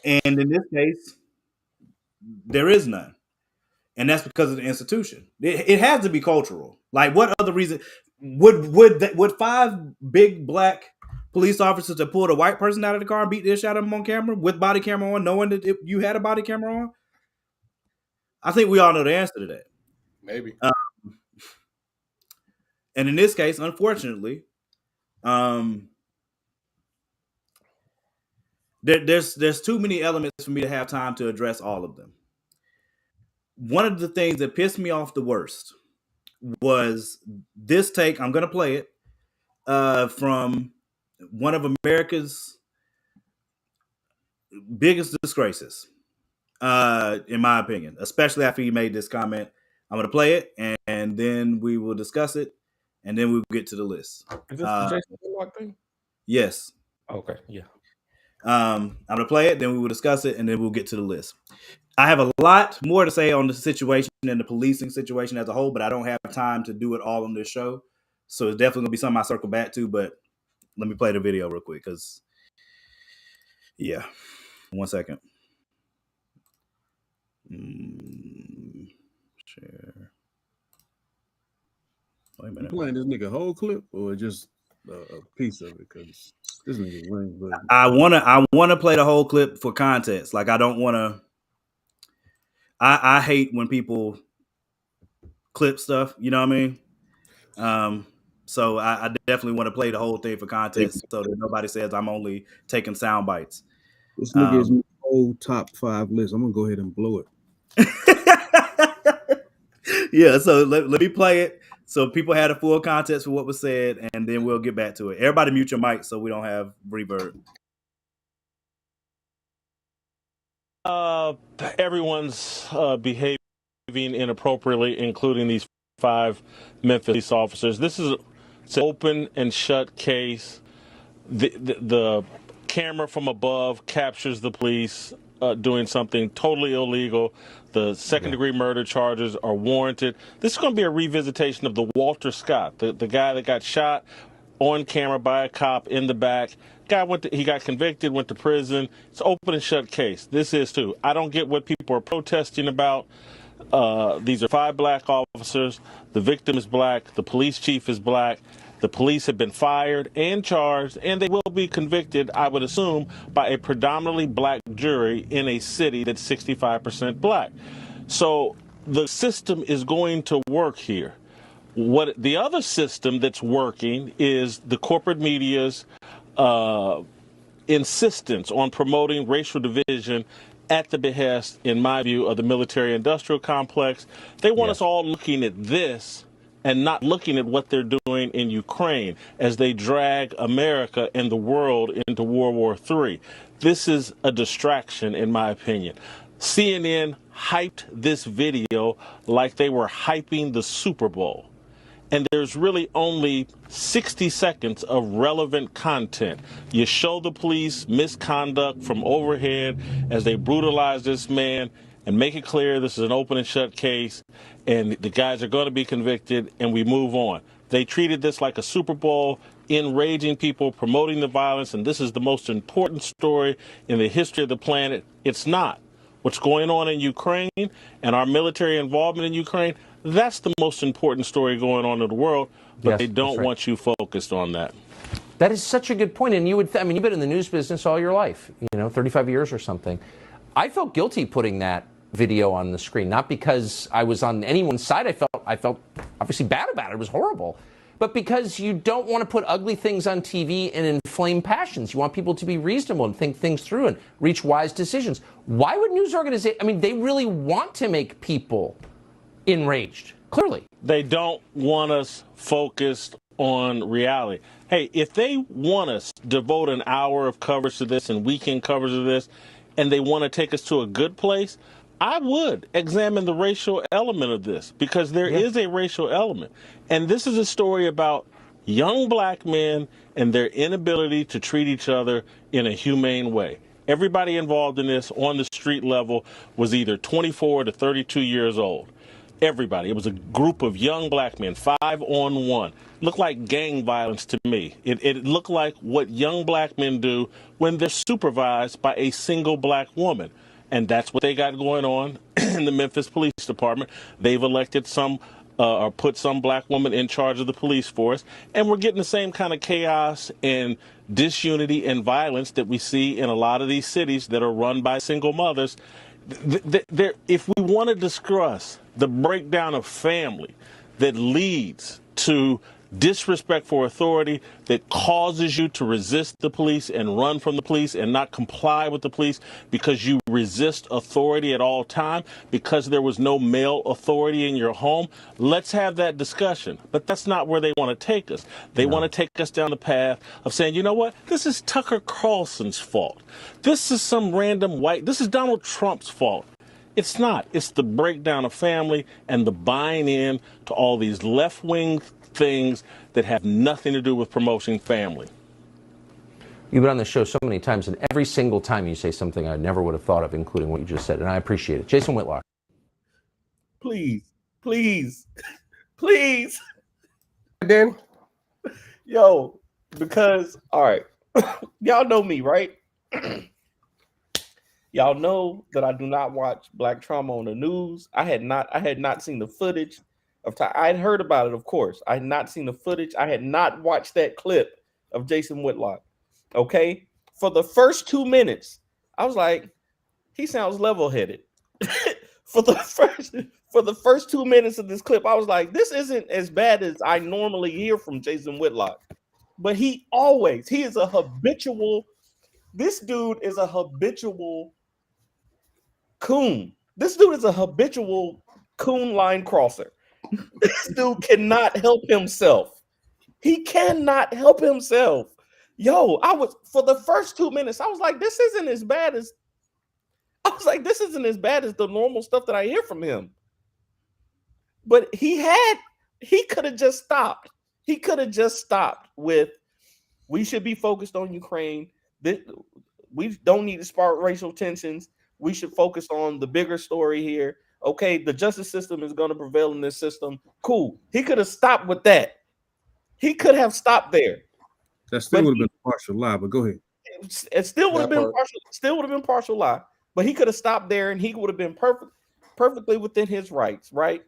And in this case, there is none. And that's because of the institution. It has to be cultural. Like, what other reason would 5 big black police officers that pulled a white person out of the car and beat the shit out of him on camera with body camera on, knowing that you had a body camera on? I think we all know the answer to that. Maybe. And in this case, unfortunately, there's too many elements for me to have time to address all of them. One of the things that pissed me off the worst was this take. I'm going to play it from one of America's biggest disgraces, in my opinion, especially after he made this comment. I'm going to play it, and then we will discuss it, and then we'll get to the list. Is this the Jason Whitlock thing? Yes. Okay, yeah. I'm going to play it, then we will discuss it, and then we'll get to the list. I have a lot more to say on the situation and the policing situation as a whole, but I don't have time to do it all on this show. So it's definitely going to be something I circle back to, but let me play the video real quick because, yeah. 1 second. Share. Wait a minute. You playing this nigga whole clip or just a piece of it? Because this nigga lame, but I wanna play the whole clip for context. Like, I don't want to. I hate when people clip stuff. You know what I mean? So I definitely want to play the whole thing for context, so that nobody says I'm only taking sound bites. this nigga is my whole top 5 list. I'm gonna go ahead and blow it. Yeah, so let me play it so people had a full context for what was said, and then we'll get back to it. Everybody mute your mic so we don't have reverb. Everyone's behaving inappropriately, including these 5 Memphis officers. This is an open and shut case. The camera from above captures the police doing something totally illegal. The second-degree murder charges are warranted. This is going to be a revisitation of the Walter Scott, the guy that got shot on camera by a cop in the back. He got convicted, went to prison. It's an open and shut case. This is too. I don't get what people are protesting about. These are 5 black officers. The victim is black. The police chief is black. The police have been fired and charged, and they will be convicted, I would assume, by a predominantly black jury in a city that's 65% black. So the system is going to work here. What the other system that's working is the corporate media's insistence on promoting racial division at the behest, in my view, of the military-industrial complex. They want us all looking at this and not looking at what they're doing in Ukraine as they drag America and the world into World War III. This is a distraction, in my opinion. CNN hyped this video like they were hyping the Super Bowl. And there's really only 60 seconds of relevant content. You show the police misconduct from overhead as they brutalize this man and make it clear this is an open and shut case and the guys are going to be convicted, and we move on. They treated this like a Super Bowl, enraging people, promoting the violence, and this is the most important story in the history of the planet. It's not. What's going on in Ukraine and our military involvement in Ukraine, that's the most important story going on in the world, but they don't want you focused on that. That is such a good point. And you've been in the news business all your life, 35 years or something. I felt guilty putting that video on the screen, not because I was on anyone's side. I felt obviously bad about it. It was horrible. But because you don't want to put ugly things on TV and inflame passions. You want people to be reasonable and think things through and reach wise decisions. Why would news organizations, they really want to make people enraged, clearly. They don't want us focused on reality. Hey, if they want us to devote an hour of coverage to this and weekend coverage of this, and they want to take us to a good place, I would examine the racial element of this, because there is a racial element. And this is a story about young black men and their inability to treat each other in a humane way. Everybody involved in this on the street level was either 24 to 32 years old. Everybody. It was a group of young black men, 5-on-1. Looked like gang violence to me. It looked like what young black men do when they're supervised by a single black woman. And that's what they got going on in the Memphis Police Department. They've elected or put some black woman in charge of the police force. And we're getting the same kind of chaos and disunity and violence that we see in a lot of these cities that are run by single mothers. If we want to discuss the breakdown of family that leads to disrespect for authority, that causes you to resist the police and run from the police and not comply with the police because you resist authority at all time, because there was no male authority in your home, let's have that discussion. But that's not where they want to take us. They want to take us down the path of saying, you know what, this is Tucker Carlson's fault. This is some random this is Donald Trump's fault. It's not. It's the breakdown of family and the buying in to all these left-wing things that have nothing to do with promoting family. You've been on the show so many times, and every single time you say something I never would have thought of, including what you just said, and I appreciate it. Jason Whitlock. Please. Danny? Yo, because, all right, y'all know me, right? Y'all know that I do not watch black trauma on the news. I had not seen the footage I had heard about it, of course. I had not seen the footage. I had not watched that clip of Jason Whitlock. Okay? For the first 2 minutes, I was like, he sounds level-headed. For the first 2 minutes of this clip, I was like, this isn't as bad as I normally hear from Jason Whitlock. But this dude is a habitual coon. This dude is a habitual coon line crosser. This dude cannot help himself. He cannot help himself. Yo, for the first 2 minutes, I was like, this isn't as bad as the normal stuff that I hear from him. But he could have just stopped. He could have just stopped with, we should be focused on Ukraine. We don't need to spark racial tensions. We should focus on the bigger story here. Okay, the justice system is going to prevail in this system. Cool. He could have stopped with that. He could have stopped there. That still would have been a partial lie, but go ahead. It still would have been partial. Still would have been partial lie. But he could have stopped there, and he would have been perfectly within his rights. Right?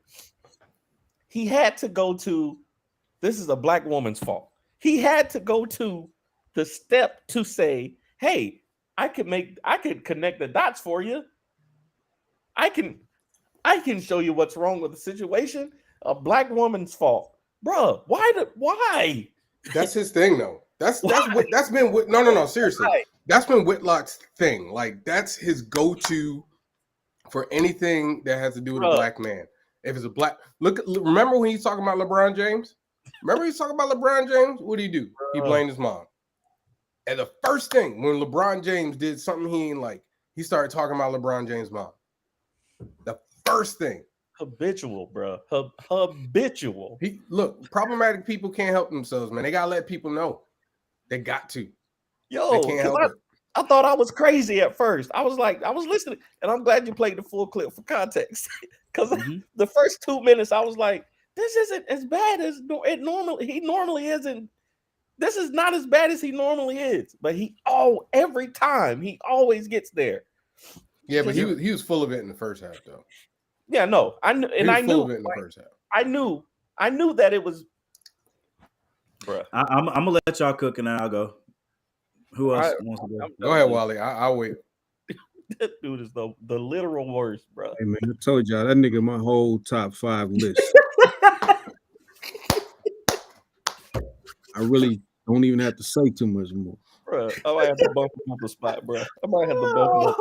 He had to go to. This is a black woman's fault. He had to go to the step to say, "Hey, I could connect the dots for you. I can show you what's wrong with the situation. A black woman's fault, bruh. Why? That's his thing, though. That's been no. Seriously, that's been Whitlock's thing. Like, that's his go-to for anything that has to do with a black man. If it's a black, remember when he's talking about LeBron James? Remember he's talking about LeBron James? What did he do? He blamed his mom. And the first thing when LeBron James did something he ain't like, he started talking about LeBron James' mom. The first thing. Habitual, bro. Habitual. Look, problematic people can't help themselves, man. They gotta let people know. They got to. Yo, they can't help it. I thought I was crazy at first. I was listening, and I'm glad you played the full clip for context. Because the first 2 minutes, I was like, this isn't as bad as he normally isn't. This is not as bad as he normally is. But every time he always gets there. Yeah, but he was full of it in the first half, though. Yeah, no, I knew, and I knew it in the first half. I knew that it was. Bruh. I'm gonna let y'all cook and then I'll go. Who else wants to go? Go ahead, Wally. I'll wait. That dude is the literal worst, bro. Hey man, I told y'all that nigga my whole top 5 list. I really don't even have to say too much more. Bro, I might have to bump him up the spot, bro. I might have to bump him up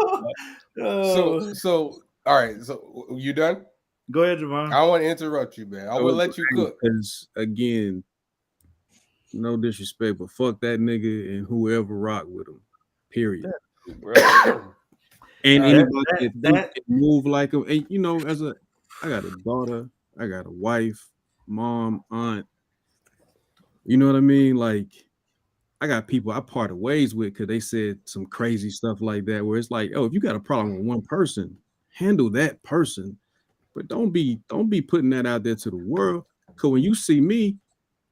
the spot. So all right. So you done? Go ahead, Javon. I don't want to interrupt you, man. I will let you cook. Because again, no disrespect, but fuck that nigga and whoever rock with him. Period. Yeah, bro. And anybody that move like him. And I got a daughter, I got a wife, mom, aunt. You know what I mean? Like, I got people I parted ways with because they said some crazy stuff like that. Where it's like, oh, if you got a problem with one person, handle that person, but don't be putting that out there to the world. Because when you see me,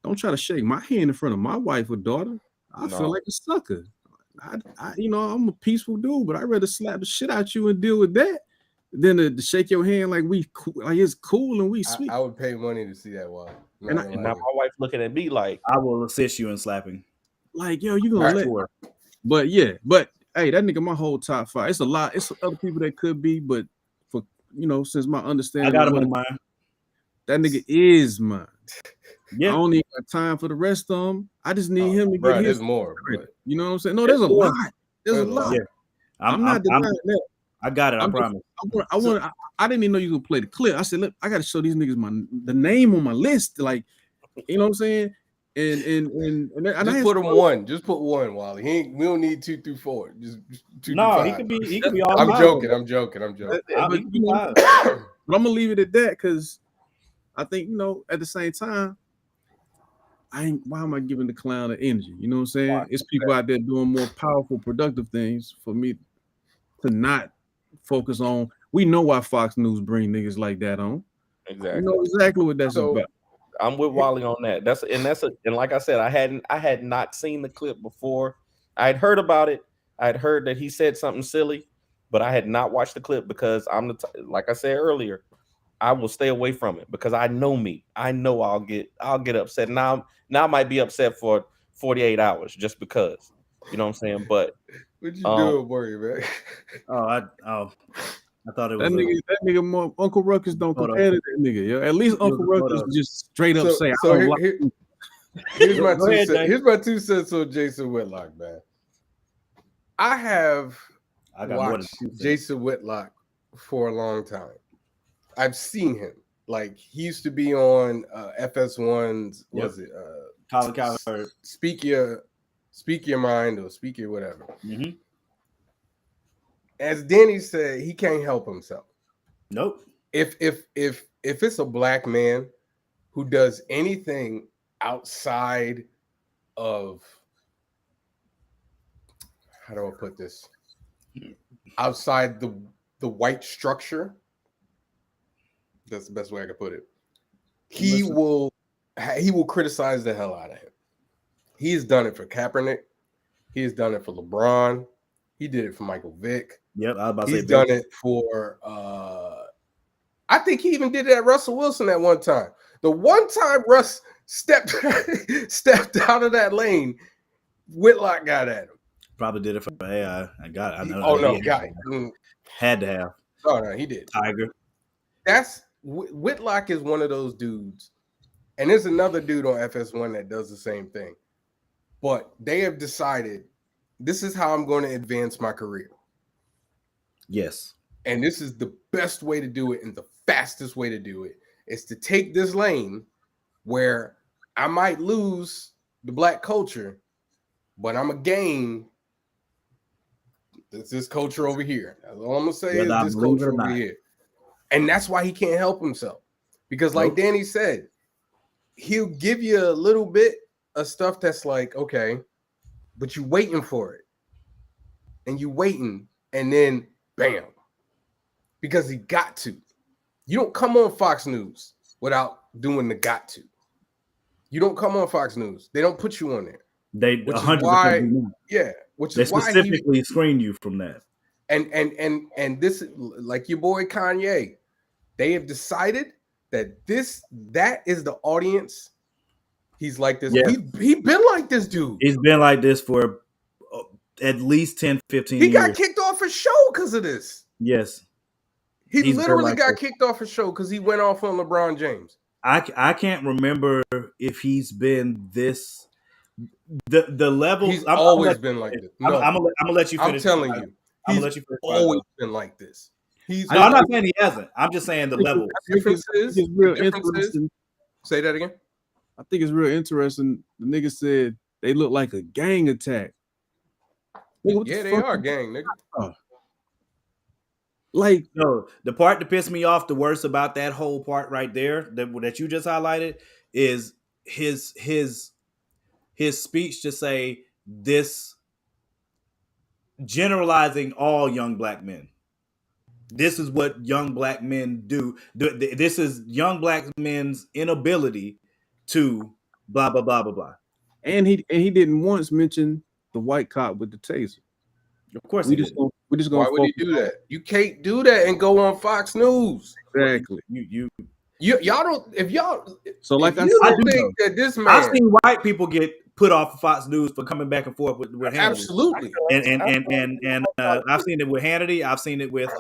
don't try to shake my hand in front of my wife or daughter. I feel like a sucker. I'm a peaceful dude, but I'd rather slap the shit out you and deal with that than to shake your hand like it's cool and we sweet. I would pay money to see that. Wally. And now my wife looking at me like, I will assist you in slapping. Like, yo, you gonna But hey, that nigga my whole top 5. It's a lot. It's other people that could be, but for since my understanding, I got him on mine. That nigga is mine. Yeah. I don't need time for the rest of them. I just need him to get his. There's more. You know what I'm saying? No, there's a lot. There's a lot. Yeah. I'm not denying that. I got it. I promise. I didn't even know you could play the clip. I said, look, I got to show these niggas the name on my list. Like, you know what I'm saying? And just put him one. Just put one, Wally. We don't need 2 through 4. Just 2 no, through 5. He could be all. I'm joking. But I'm gonna leave it at that because I think at the same time, why am I giving the clown the energy? You know what I'm saying? Wow. It's people out there doing more powerful, productive things for me to not focus on. We know why Fox News bring niggas like that on. Exactly. You know exactly what that's about. I'm with Wally on that. And like I said, I had not seen the clip before. I had heard about it. I had heard that he said something silly, but I had not watched the clip because like I said earlier, I will stay away from it because I know me. I know I'll get upset. Now I might be upset for 48 hours just because. You know what I'm saying? But what you doing, worry, man? I thought it was that nigga more Uncle Ruckus don't compare to that nigga. Yo. At least Uncle Ruckus just straight up say, here's my 2 cents. Here's my 2 cents on Jason Whitlock, man. I watched Jason Whitlock for a long time. I've seen him. Like, he used to be on FS1's, Colin Cowherd. Speak Your Mind or Speak Your whatever. Mm-hmm. As Danny said, he can't help himself. Nope. If it's a black man who does anything outside of, how do I put this? Outside the white structure, that's the best way I can put it. He will criticize the hell out of him. He's done it for Kaepernick. He's done it for LeBron. He did it for Michael Vick. Yep, I was about to say he's done it for. I think he even did it at Russell Wilson at one time. The one time Russ stepped out of that lane, Whitlock got at him. Probably did it for AI. I know. Oh no, got it. Had to have. Oh no, he did. Tiger. That's Whitlock is one of those dudes, and there's another dude on FS1 that does the same thing. But they have decided this is how I'm going to advance my career. Yes. And this is the best way to do it and the fastest way to do it is to take this lane where I might lose the black culture, but I'm going to gain this culture over here. That's all I'm going to say is this culture over here. And that's why he can't help himself. Because like Danny said, he'll give you a little bit of stuff that's like, okay, but you waiting for it. And you waiting, and then bam. Because he got to. You don't come on Fox News without doing the got to. You don't come on Fox News. They don't put you on there. They 100%. Which they is why specifically screen you from that. And this, like your boy Kanye, they have decided that that is the audience He's like this. Yeah. He been like this dude. He's been like this for at least 10, 15 He years. got kicked off his show because of this. Yes. He He's literally like got this. kicked off his show because he went off on LeBron James. I can't remember if he's been this the level. He's always been like this. No, I'm gonna let you finish. I'm telling you, he's let you finish always been like this. No, I'm not saying he hasn't. I'm just saying the level. It's real interesting. Say that again. I think it's real interesting. The nigga said they look like a gang attack. Nigga, yeah, they are a gang, nigga. Like, no, the part that pissed me off the worst about that whole part right there that you just highlighted is his speech to say this, generalizing all young black men. This is what young black men do. This is young black men's inability to blah blah blah blah blah. And he didn't once mention the white cop with the taser. Of course, we're just gonna. Why would he do that? You can't do that and go on Fox News. Exactly. Y'all don't. If y'all. So like I don't think that this man. I've seen white people get put off of Fox News for coming back and forth with Hannity. Absolutely. And I've seen it with Hannity. I've seen it with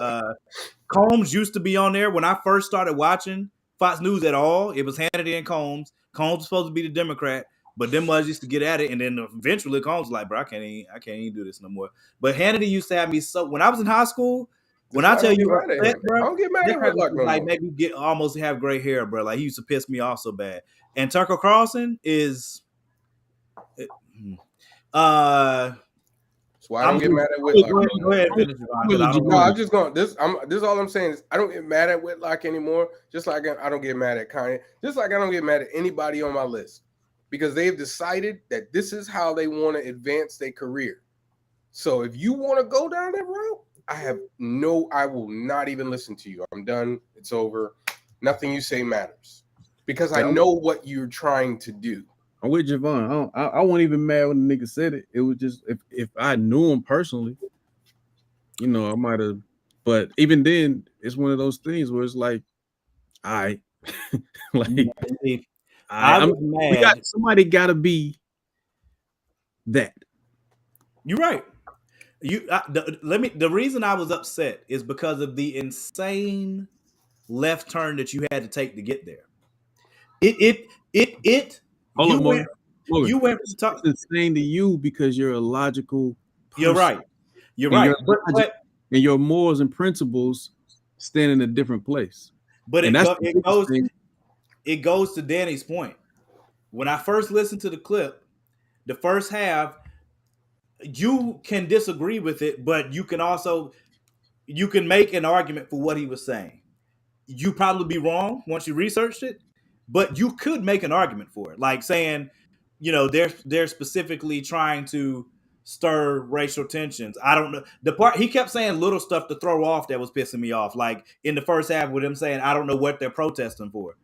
Combs used to be on there when I first started watching Fox News at all. It was Hannity and Combs. Combs was supposed to be the Democrat, but them was used to get at it, and then eventually Combs was like, bro, I can't even do this no more. But Hannity used to have me so when I was in high school. When I tell you, bro, I don't get mad at Whitlock no like more. maybe almost have gray hair, bro. Like he used to piss me off so bad. And Tucker Carlson is, That's why I don't get mad at Whitlock. Go ahead and finish. No, I'm just going. This is all I'm saying is I don't get mad at Whitlock anymore. Just like I don't get mad at Kanye. Just like I don't get mad at anybody on my list because they've decided that this is how they want to advance their career. So if you want to go down that route, I will not even listen to you. I'm done. It's over. Nothing you say matters because I know what you're trying to do. I'm with Javon. I wasn't even mad when the nigga said it. It was just if I knew him personally, I might have. But even then, it's one of those things where it's like, I was mad. Somebody got to be that. You're right. The reason I was upset is because of the insane left turn that you had to take to get there. You went to talk. It's insane to you because you're a logical person. You're right. You're right. And your morals and principles stand in a different place. But it goes to Danny's point. When I first listened to the clip, the first half, you can disagree with it, but you can make an argument for what he was saying. You probably be wrong once you researched it, but you could make an argument for it, like saying, they're specifically trying to stir racial tensions. I don't know the part he kept saying little stuff to throw off that was pissing me off. Like in the first half with him saying, I don't know what they're protesting for.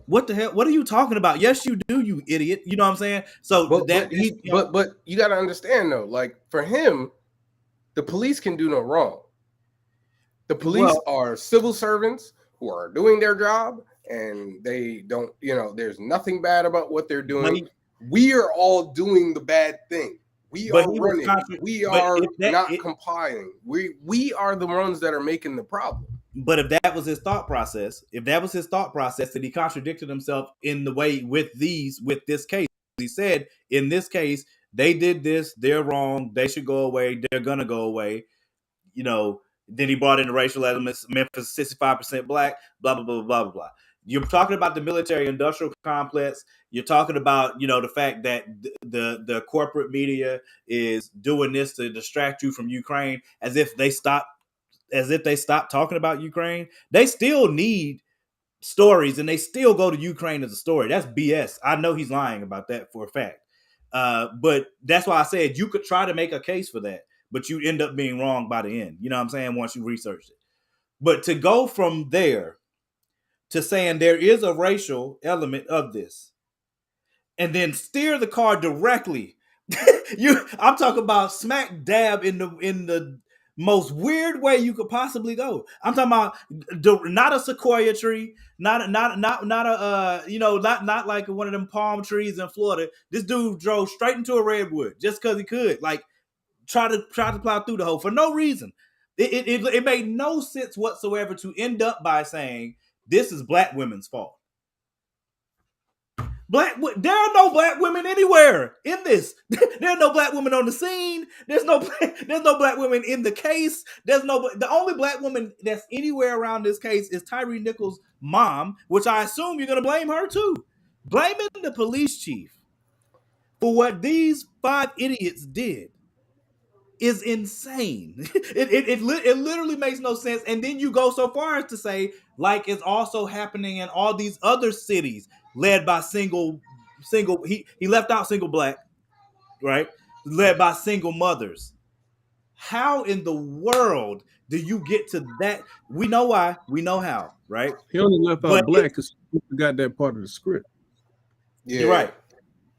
What the hell? What are you talking about? Yes, you do, you idiot. You know what I'm saying? So but you got to understand though, like for him, the police can do no wrong. The police are civil servants who are doing their job, and they don't. There's nothing bad about what they're doing. We are all doing the bad thing. We are running. We are not complying. We are the ones that are making the problem. But if that was his thought process, then he contradicted himself in the way with this case. He said, in this case, they did this, they're wrong, they should go away, they're gonna go away. Then he brought in the racial elements, Memphis 65% black, blah, blah, blah, blah, blah, blah. You're talking about the military-industrial complex. You're talking about, the fact that the corporate media is doing this to distract you from Ukraine, as if they stopped talking about Ukraine. They still need stories, and they still go to Ukraine as a story. That's BS. I know he's lying about that for a fact. But that's why I said you could try to make a case for that, but you end up being wrong by the end. You know what I'm saying? Once you research it. But to go from there to saying there is a racial element of this, and then steer the car directly. I'm talking about smack dab in the most weird way you could possibly go. I'm talking about not a sequoia tree, not a not like one of them palm trees in Florida. This dude drove straight into a redwood just because he could. Like try to plow through the hole for no reason. It made no sense whatsoever to end up by saying this is black women's fault. There are no black women anywhere in this. There are no black women on the scene. There's no black women in the case. The only black woman that's anywhere around this case is Tyree Nichols' mom, which I assume you're gonna blame her too. Blaming the police chief for what these 5 idiots did is insane. It literally makes no sense. And then you go so far as to say, like it's also happening in all these other cities led by single he left out single black, right? Led by single mothers. How in the world do you get to that? We know why, we know how, right? He only left out black because he forgot that part of the script. Yeah.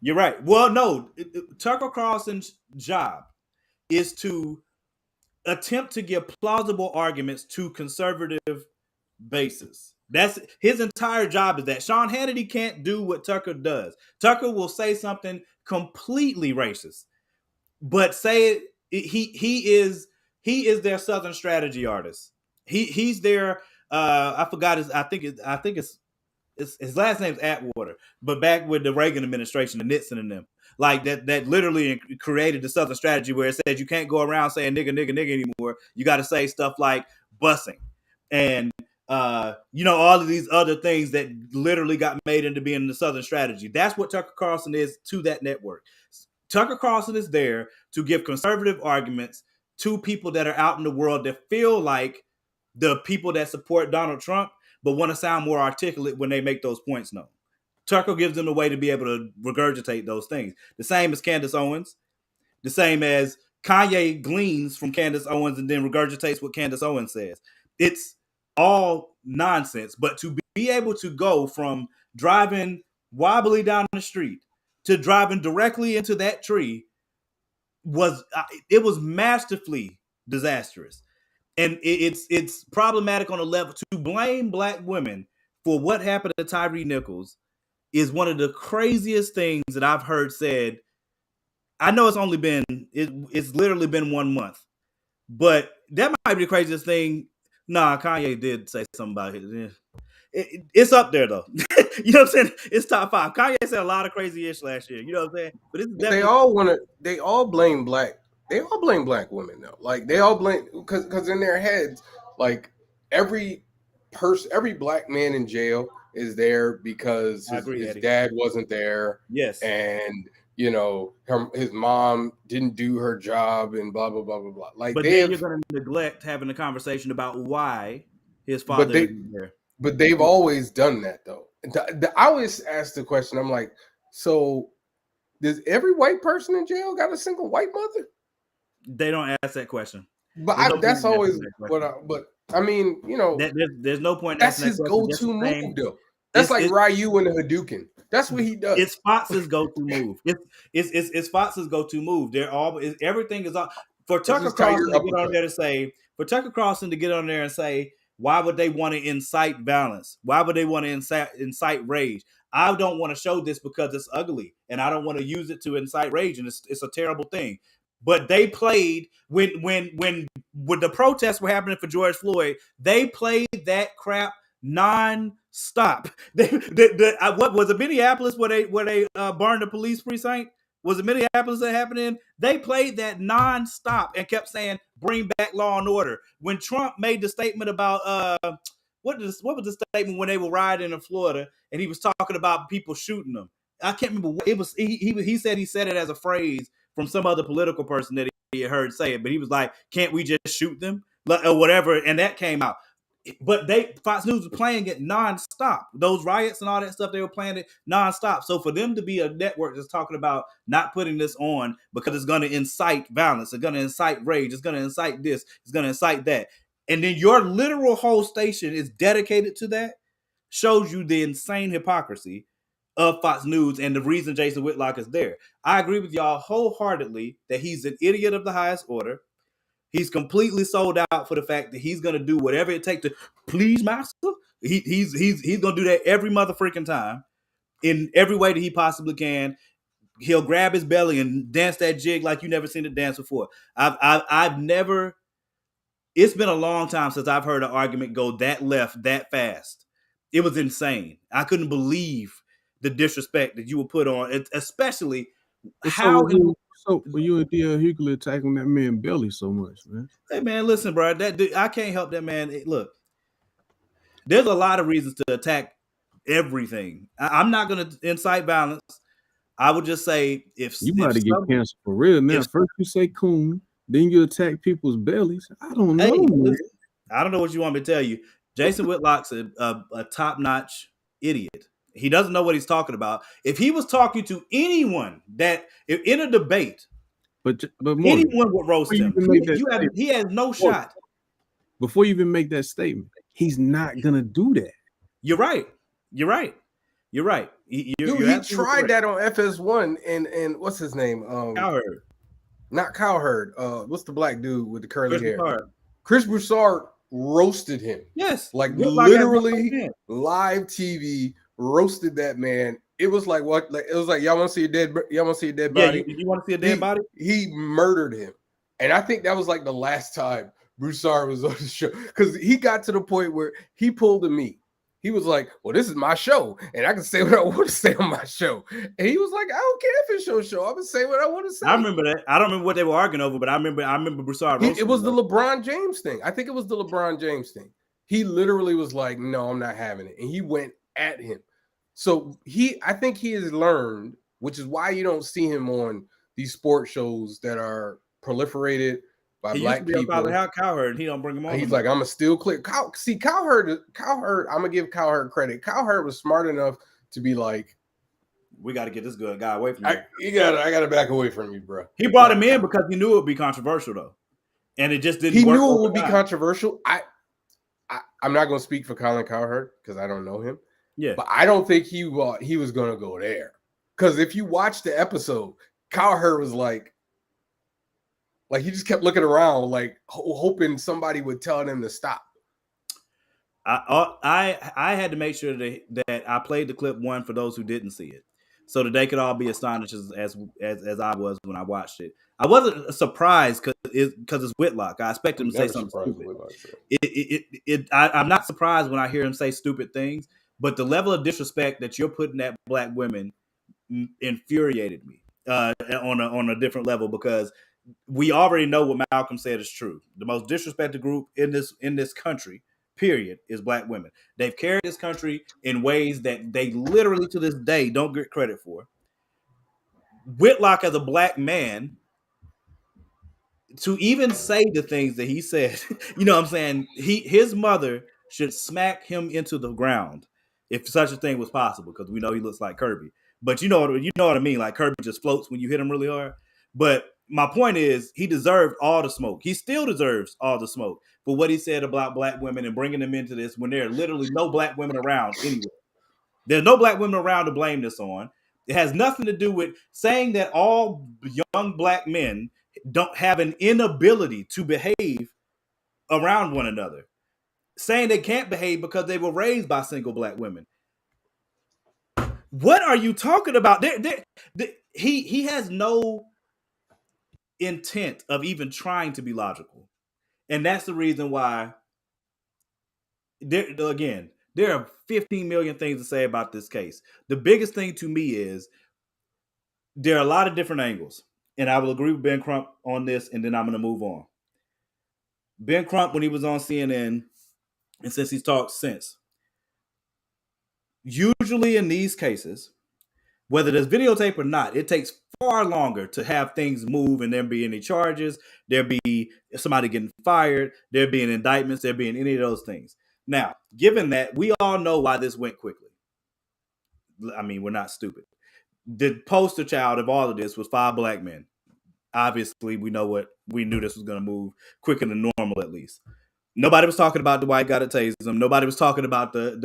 You're right. Well, no, Tucker Carlson's job is to attempt to give plausible arguments to conservative bases. That's his entire job is that. Sean Hannity can't do what Tucker does. Tucker will say something completely racist, but say it. He is their Southern strategy artist. He's their I forgot his. I think it's his last name's Atwater, but back with the Reagan administration, the Nixon and them, like that literally created the Southern strategy where it says you can't go around saying nigga, nigga, nigga anymore. You got to say stuff like busing and all of these other things that literally got made into being the Southern strategy. That's what Tucker Carlson is to that network. Tucker Carlson is there to give conservative arguments to people that are out in the world that feel like the people that support Donald Trump, but want to sound more articulate when they make those points known. Tucker gives them a way to be able to regurgitate those things. The same as Candace Owens. The same as Kanye gleans from Candace Owens and then regurgitates what Candace Owens says. It's all nonsense. But to be able to go from driving wobbly down the street to driving directly into that tree was masterfully disastrous. And it's problematic on a level. To blame black women for what happened to Tyree Nichols is one of the craziest things that I've heard said. I know it's literally been 1 month, but that might be the craziest thing. Nah, Kanye did say something about it. It's up there though. You know what I'm saying? It's top 5. Kanye said a lot of crazy ish last year. You know what I'm saying? But it's definitely they all blame black women though. Like they all blame because in their heads, like every black man in jail is there because his dad wasn't there. Yes. And his mom didn't do her job and blah blah blah blah blah. Like, but then you're going to neglect having a conversation about why his father isn't there. But they've always done that though. I always ask the question. I'm like, so does every white person in jail got a single white mother? They don't ask that question. But that's always what. But I mean, there's no point. That's his go-to move though. That's like Ryu and the Hadouken. That's what he does. It's Fox's go-to move. It's Fox's go-to move. Everything is on for Tucker Carlson to get on there to say. For Tucker Carlson to get on there and say, why would they want to incite violence? Why would they want to incite rage? I don't want to show this because it's ugly, and I don't want to use it to incite rage, and it's a terrible thing. But they played when the protests were happening for George Floyd. They played that crap non-stop. What was it, Minneapolis where they burned the police precinct? Was it Minneapolis that happened in? They played that non-stop and kept saying, bring back law and order. When Trump made the statement about what was the statement when they were riding in Florida and he was talking about people shooting them? I can't remember what it was. He said it as a phrase from some other political person that he had heard say it, but he was like, can't we just shoot them? Or whatever, and that came out. But Fox News was playing it nonstop. Those riots and all that stuff, they were playing it nonstop. So for them to be a network that's talking about not putting this on because it's going to incite violence, it's going to incite rage, it's going to incite this, it's going to incite that, and then your literal whole station is dedicated to that, shows you the insane hypocrisy of Fox News and the reason Jason Whitlock is there. I agree with y'all wholeheartedly that he's an idiot of the highest order. He's completely sold out for the fact that he's gonna do whatever it takes to please master. He's gonna do that every motherfucking time in every way that he possibly can. He'll grab his belly and dance that jig like you never seen it dance before. I've never. It's been a long time since I've heard an argument go that left that fast. It was insane. I couldn't believe the disrespect that you would put on it, especially how. So you and D.L. Hughley attacking that man belly so much, man. Hey man, listen, bro. I can't help that man. Look, there's a lot of reasons to attack everything. I'm not going to incite violence. I would just say if you might get canceled for real now. First you say coon, then you attack people's bellies. I don't know. Hey, I don't know what you want me to tell you. Jason Whitlock's a top-notch idiot. He doesn't know what he's talking about. If he was talking to anyone that in a debate, but anyone would roast him. He has no shot. Before you even make that statement, he's not gonna do that. You're right. He tried that on FS1 and what's his name? Cowherd. Not Cowherd. What's the black dude with the curly hair? Chris Broussard roasted him. Yes, like literally live TV roasted that man. It was like what? Like it was like y'all want to see a dead body? You want to see a dead body? He murdered him, and I think that was like the last time Broussard was on the show because he got to the point where he pulled a me. He was like, "Well, this is my show, and I can say what I want to say on my show." And he was like, "I don't care if it's your show. I'm gonna say what I want to say." I remember that. I don't remember what they were arguing over, but I remember Broussard. It was the LeBron James thing. I think it was the LeBron James thing. He literally was like, "No, I'm not having it," and he went at him. So I think he has learned, which is why you don't see him on these sports shows that are proliferated by black people. How Cowherd, he don't bring him on. He's like, I'm gonna still click. Cowherd. I'm gonna give Cowherd credit. Cowherd was smart enough to be like, we got to get this good guy away from you. I got to back away from you, bro. He brought him in because he knew it would be controversial, though, and it just didn't. He knew it would be controversial. I'm not gonna speak for Colin Cowherd because I don't know him. Yeah, but I don't think he was gonna go there because if you watch the episode, Cowherd was like he just kept looking around, like hoping somebody would tell him to stop. I had to make sure that I played the clip one for those who didn't see it, so that they could all be astonished as I was when I watched it. I wasn't surprised because it's Whitlock. I expected him to say something stupid. I'm not surprised when I hear him say stupid things, but the level of disrespect that you're putting at black women infuriated me on a different level because we already know what Malcolm said is true. The most disrespected group in this country, period, is black women. They've carried this country in ways that they literally to this day don't get credit for. Whitlock, as a black man, to even say the things that he said, you know what I'm saying? His mother should smack him into the ground if such a thing was possible, because we know he looks like Kirby. But you know what I mean? Like Kirby just floats when you hit him really hard. But my point is, he deserved all the smoke. He still deserves all the smoke for what he said about black women and bringing them into this when there are literally no black women around anyway. There's no black women around to blame this on. It has nothing to do with saying that all young black men don't have an inability to behave around one another. Saying they can't behave because they were raised by single black women. What are you talking about? He has no intent of even trying to be logical. And that's the reason why, there are 15 million things to say about this case. The biggest thing to me is there are a lot of different angles. And I will agree with Ben Crump on this, and then I'm going to move on. Ben Crump, when he was on CNN, and since he's talked since, usually in these cases, whether there's videotape or not, it takes far longer to have things move and there be any charges, there be somebody getting fired, there being indictments, there being any of those things. Now, given that, we all know why this went quickly. I mean, we're not stupid. The poster child of all of this was 5 black men. Obviously, we knew this was going to move quicker than normal, at least. Nobody was talking about the white guy that tased him. Nobody was talking about the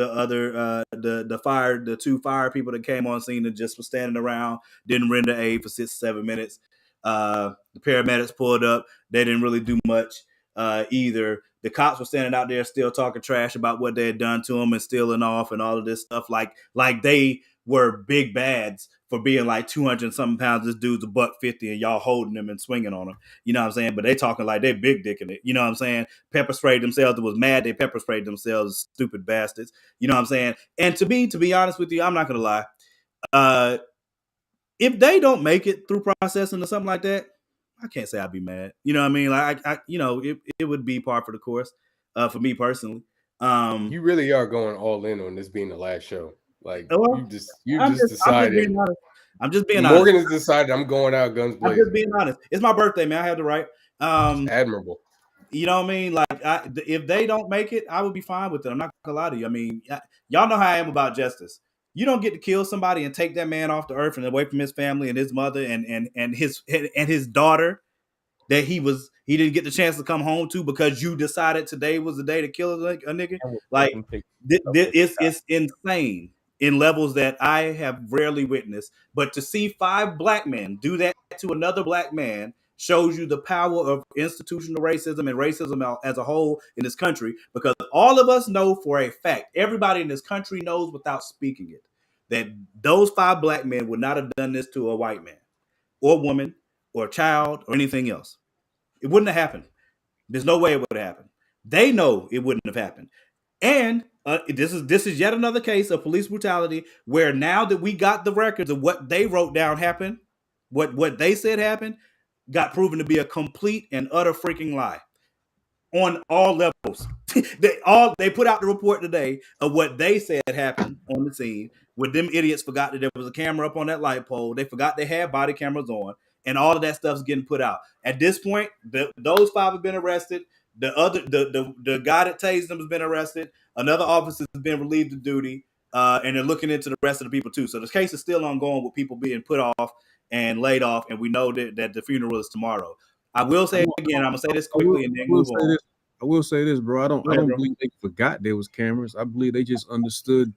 2 fire people that came on scene and just was standing around, didn't render aid for 6-7 minutes. The paramedics pulled up. They didn't really do much either. The cops were standing out there still talking trash about what they had done to them and stealing off and all of this stuff. Like they were big bads for being like 200 and something pounds. This dude's $150 and y'all holding him and swinging on him. You know what I'm saying? But they talking like they big dicking it. You know what I'm saying? Pepper sprayed themselves. It was mad. They pepper sprayed themselves. Stupid bastards. You know what I'm saying? And to be honest with you, I'm not going to lie. If they don't make it through processing or something like that, I can't say I'd be mad. You know what I mean? Like it would be par for the course for me personally. You really are going all in on this being the last show. Like you just decided. I'm just being honest. Morgan has decided I'm going out guns blazing. I'm just being honest. It's my birthday, man. I have the right. Admirable. You know what I mean? Like if they don't make it, I would be fine with it. I'm not gonna lie to you. I mean, y'all know how I am about justice. You don't get to kill somebody and take that man off the earth and away from his family and his mother and his daughter that he didn't get the chance to come home to because you decided today was the day to kill a nigga. Like it's insane in levels that I have rarely witnessed. But to see 5 black men do that to another black man shows you the power of institutional racism and racism as a whole in this country, because all of us know for a fact, everybody in this country knows without speaking it, that those 5 black men would not have done this to a white man or woman or a child or anything else. It wouldn't have happened. There's no way it would have happened. They know it wouldn't have happened. And this is yet another case of police brutality where now that we got the records of what they wrote down happened, what they said happened, got proven to be a complete and utter freaking lie on all levels. They put out the report today of what they said happened on the scene. When them idiots forgot that there was a camera up on that light pole, they forgot they had body cameras on, and all of that stuff's getting put out. At this point, those 5 have been arrested. The guy that tased them has been arrested. Another officer has been relieved of duty, and they're looking into the rest of the people too. So the case is still ongoing with people being put off and laid off, and we know that the funeral is tomorrow. I will say again, I'm gonna say this quickly and then move on. I will say this, bro. I don't believe they forgot there was cameras. I believe they just understood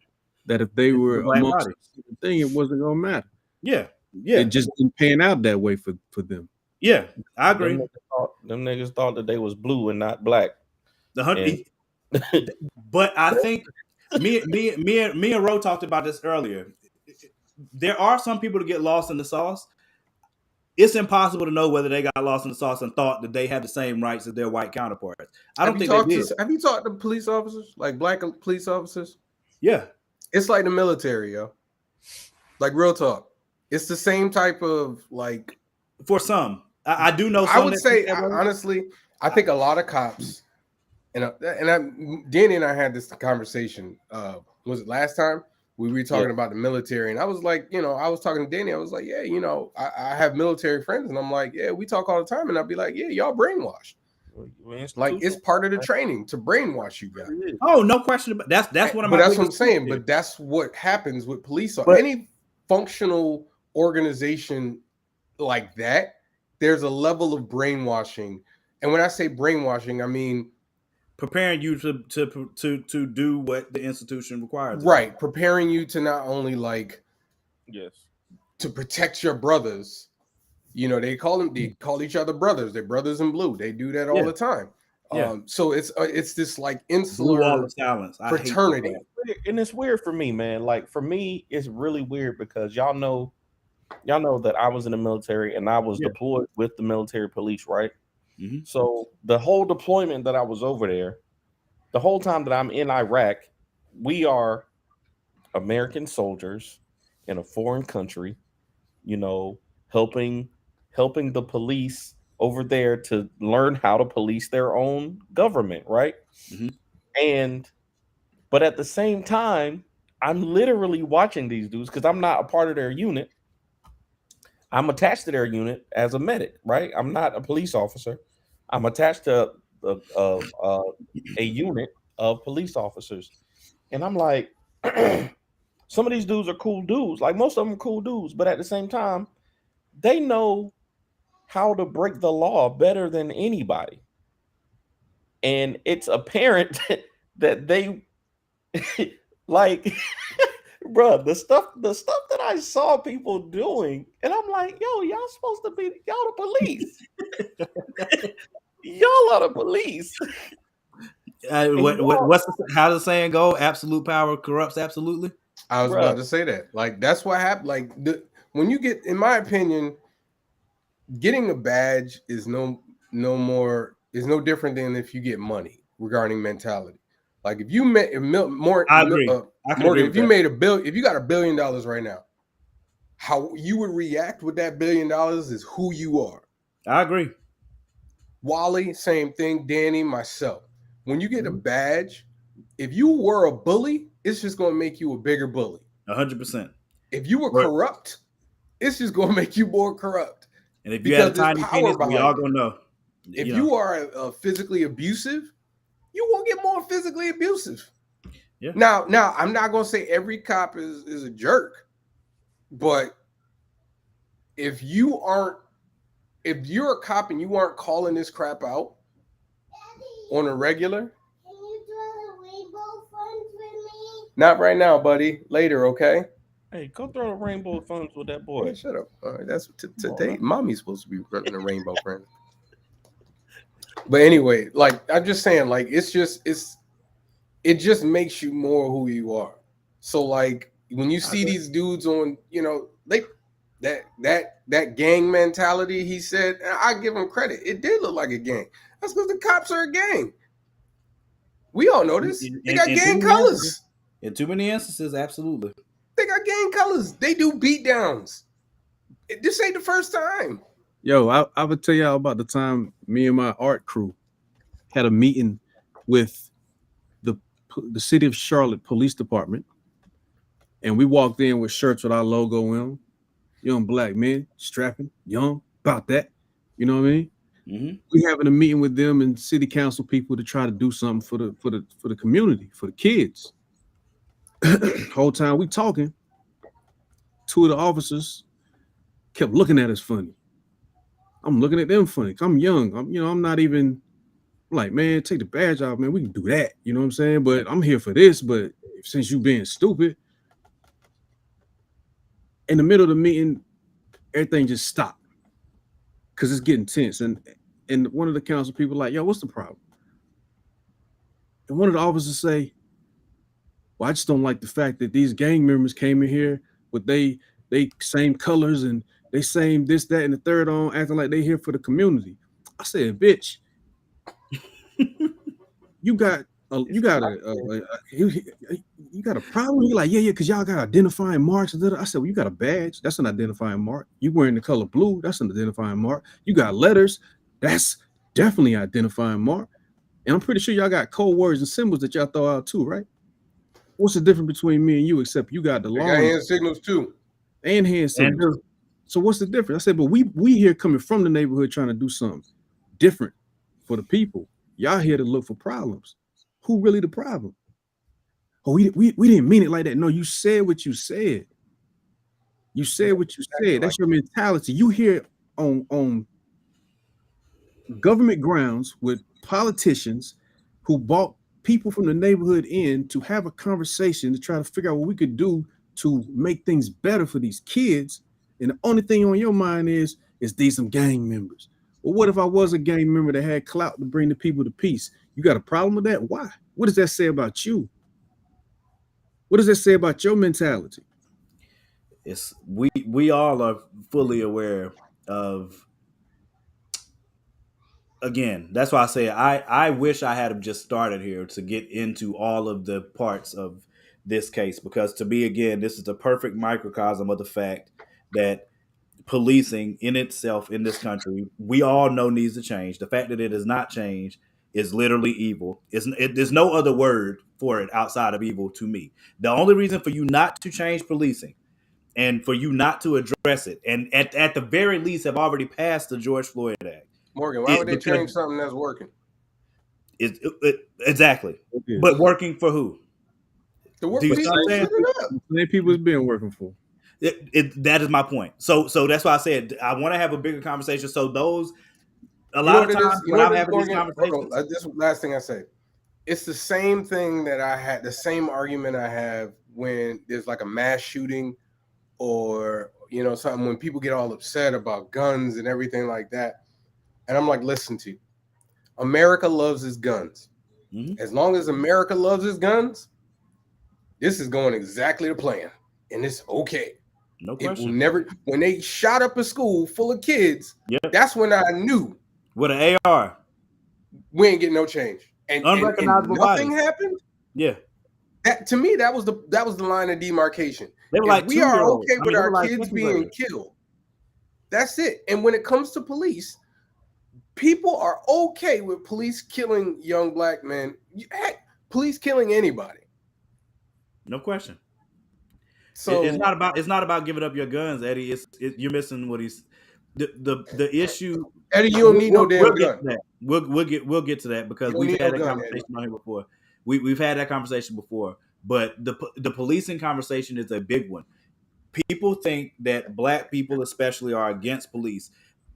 that if they were amongst the thing, it wasn't gonna matter. Yeah. It just didn't pan out that way for them. Yeah, I agree. Them niggas thought that they was blue and not black. But I think me and Ro talked about this earlier. There are some people that get lost in the sauce. It's impossible to know whether they got lost in the sauce and thought that they had the same rights as their white counterparts. I don't think they did. Have you talked to police officers, like black police officers? Yeah. It's like the military, yo. Like real talk. It's the same type of like. For some, I do know. I would say honestly, I think a lot of cops, Danny and I had this conversation. Was it last time we were talking about the military? And I was like, I was talking to Danny. I was like, yeah, I have military friends, and I'm like, yeah, we talk all the time, and I'd be like, yeah, y'all brainwashed. Like it's part of the training to brainwash you guys. Oh, no question about that's one of my. But that's what I'm saying. But that's what happens with police. Any functional organization like that, there's a level of brainwashing, and when I say brainwashing, I mean preparing you to do what the institution requires. Right, preparing you to not only to protect your brothers. They call each other brothers. They're brothers in blue. They do that all the time. Yeah. So it's this like insular fraternity, and it's weird for me, man. Like for me, it's really weird because y'all know that I was in the military and I was deployed with the military police, right? Mm-hmm. So the whole deployment that I was over there, the whole time that I'm in Iraq, we are American soldiers in a foreign country, helping the police over there to learn how to police their own government, right? Mm-hmm. But at the same time, I'm literally watching these dudes because I'm not a part of their unit. I'm attached to their unit as a medic, right? I'm not a police officer. I'm attached to a unit of police officers. And I'm like, some of these dudes are cool dudes. Like most of them are cool dudes. But at the same time, they know how to break the law better than anybody. And it's apparent that they like Bro, the stuff that I saw people doing, and I'm like, yo, y'all supposed to be the police. Y'all are the police. How does the saying go? Absolute power corrupts absolutely. I was about to say that. Like, that's what happened. Like, when you get, in my opinion, getting a badge is no different than if you get money regarding mentality. Like, if you made I agree. Morgan, if you made if you got $1 billion right now, how you would react with that $1 billion is who you are. I agree. Wally, same thing. Danny, myself. When you get a badge, if you were a bully, it's just going to make you a bigger bully. 100%. If you were corrupt, it's just going to make you more corrupt. And if you had a tiny penis, we all going to know. If you are physically abusive, you won't get more physically abusive. Yeah. Now, I'm not going to say every cop is a jerk, but if you're a cop and you aren't calling this crap out on a regular, can you draw the rainbow funds with me? Not right now, buddy. Later, okay? Hey, go throw the rainbow funds with that boy. Hey, shut up. All right, that's today. Mommy's supposed to be running the rainbow friend. But anyway, like, I'm just saying, like, it just makes you more who you are. So, like, when you see these dudes on, that gang mentality, he said, I give him credit. It did look like a gang. That's because the cops are a gang. We all know this. They got gang colors. In too many instances, absolutely. They got gang colors. They do beat downs. This ain't the first time. Yo, I would tell y'all about the time me and my art crew had a meeting with the City of Charlotte Police Department, and we walked in with shirts with our logo in them. Young black men, strapping, young, about that. You know what I mean? Mm-hmm. We having a meeting with them and city council people to try to do something for the community, for the kids. Whole time we talking, two of the officers kept looking at us funny. I'm looking at them funny. I'm young. I'm not even like, man, take the badge off, man. We can do that. You know what I'm saying? But I'm here for this. But since you being stupid, in the middle of the meeting, everything just stopped because it's getting tense. And one of the council people like, yo, what's the problem? And one of the officers say, well, I just don't like the fact that these gang members came in here with they same colors and they same this, that, and the third on, acting like they here for the community. I said, bitch, you got a problem? He like, yeah, because y'all got identifying marks. I said, well, you got a badge. That's an identifying mark. You wearing the color blue. That's an identifying mark. You got letters. That's definitely an identifying mark. And I'm pretty sure y'all got code words and symbols that y'all throw out too, right? What's the difference between me and you except you got the law? Hand signals too. And hand signals. So what's the difference? I said, but we here coming from the neighborhood trying to do something different for the people. Y'all here to look for problems. Who really the problem? Oh, we didn't mean it like that. No, you said what you said. You said what you said. That's your mentality. You here on government grounds with politicians who bought people from the neighborhood in to have a conversation to try to figure out what we could do to make things better for these kids. And the only thing on your mind is these some gang members. Well, what if I was a gang member that had clout to bring the people to peace? You got a problem with that? Why? What does that say about you? What does that say about your mentality? It's we all are fully aware of. Again, that's why I say I wish I had just started here to get into all of the parts of this case, because to me, again, this is the perfect microcosm of the fact that policing in itself in this country, we all know needs to change. The fact that it has not changed is literally evil. There's no other word for it outside of evil to me. The only reason for you not to change policing and for you not to address it, and at the very least have already passed the George Floyd Act. Morgan, why would they change something that's working? Exactly. But working for who? The work people it's been working for. That is my point. So that's why I said I want to have a bigger conversation. So a lot of times when I'm having these conversations, this last thing I say, it's the same thing that I had, the same argument I have when there's like a mass shooting or, you know, something, when people get all upset about guns and everything like that. And I'm like, listen to you. America loves its guns. Mhm. As long as America loves its guns, this is going exactly to plan. And it's okay. No It will question. never, when they shot up a school full of kids, Yep. that's when I knew With an AR. we ain't getting no change. And Unrecognizable nothing bodies. happened. Yeah. That, to me, that was the line of demarcation. They were If like we are 2-year-olds. okay I mean, with they our were like kids 10th being graders. killed, that's it. And when it comes to police, people are okay with police killing young black men. Heck, police killing anybody. No question. So It's not about giving up your guns, Eddie. You're missing what he's the issue. Eddie, you don't need no damn We'll get gun. to that. We'll get to that because You don't we've need had no that gun, conversation Eddie. on here before. We've had that conversation before, but the policing conversation is a big one. People think that black people especially are against police.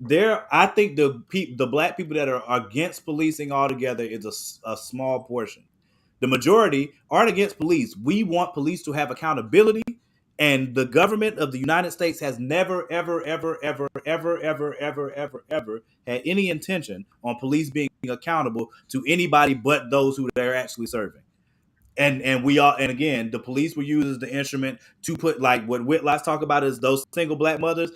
I think the black people that are against policing altogether is a small portion. The majority aren't against police. We want police to have accountability, and the government of the United States has never, ever, ever, ever, ever, ever, ever, ever, ever had any intention on police being accountable to anybody but those who they're actually serving. And again, the police were used as the instrument to put, like what Whitlock's talk about, is those single black mothers.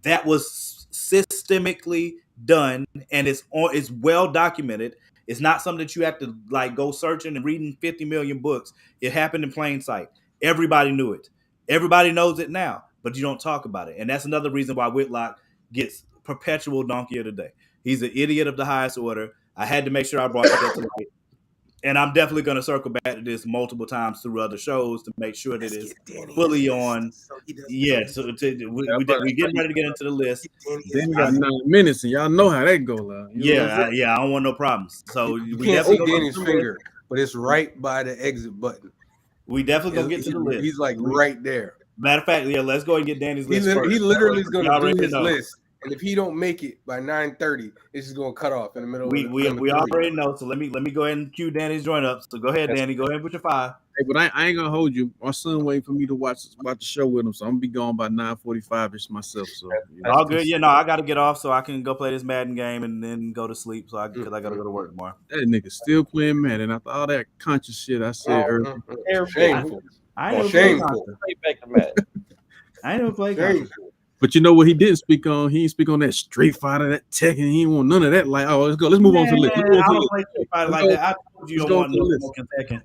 That was systemically done, and it's well documented. It's not something that you have to like go searching and reading 50 million books. It happened in plain sight. Everybody knew it. Everybody knows it now, but you don't talk about it. And that's another reason why Whitlock gets perpetual donkey of the day. He's an idiot of the highest order. I had to make sure I brought that to light. And I'm definitely going to circle back to this multiple times through other shows to make sure that it's fully on. Yeah, so we getting ready to get into the list. Then we got 9 minutes, and y'all know how that go. Yeah, I don't want no problems. So you we can't see definitely Danny's finger, but it's right by the exit button. We definitely gonna get to the list. He's like right there. Matter of fact, yeah, let's go and get Danny's list. He literally is going to do his know. list, and if he don't make it by 9:30, it's just going to cut off in the middle. We already know. So let me go ahead and cue Danny's joint up. So go ahead, Danny. Go ahead and put your 5. Hey, but I ain't gonna hold you. My son waiting for me to watch the show with him, so I'm gonna be gone by 9:45ish myself. So all good. Yeah, no, I got to get off so I can go play this Madden game and then go to sleep. So because I got to go to work tomorrow. That nigga still playing Madden after all that conscious shit I said earlier. Shameful. I ain't Shameful. I ain't never played. But you know what he didn't speak on? He didn't speak on that Street Fighter, that Tekken. He didn't want none of that. Like, oh, let's go. Let's move on to the list. I don't play Street Fighter like that. I told you don't want no smoking Tekken.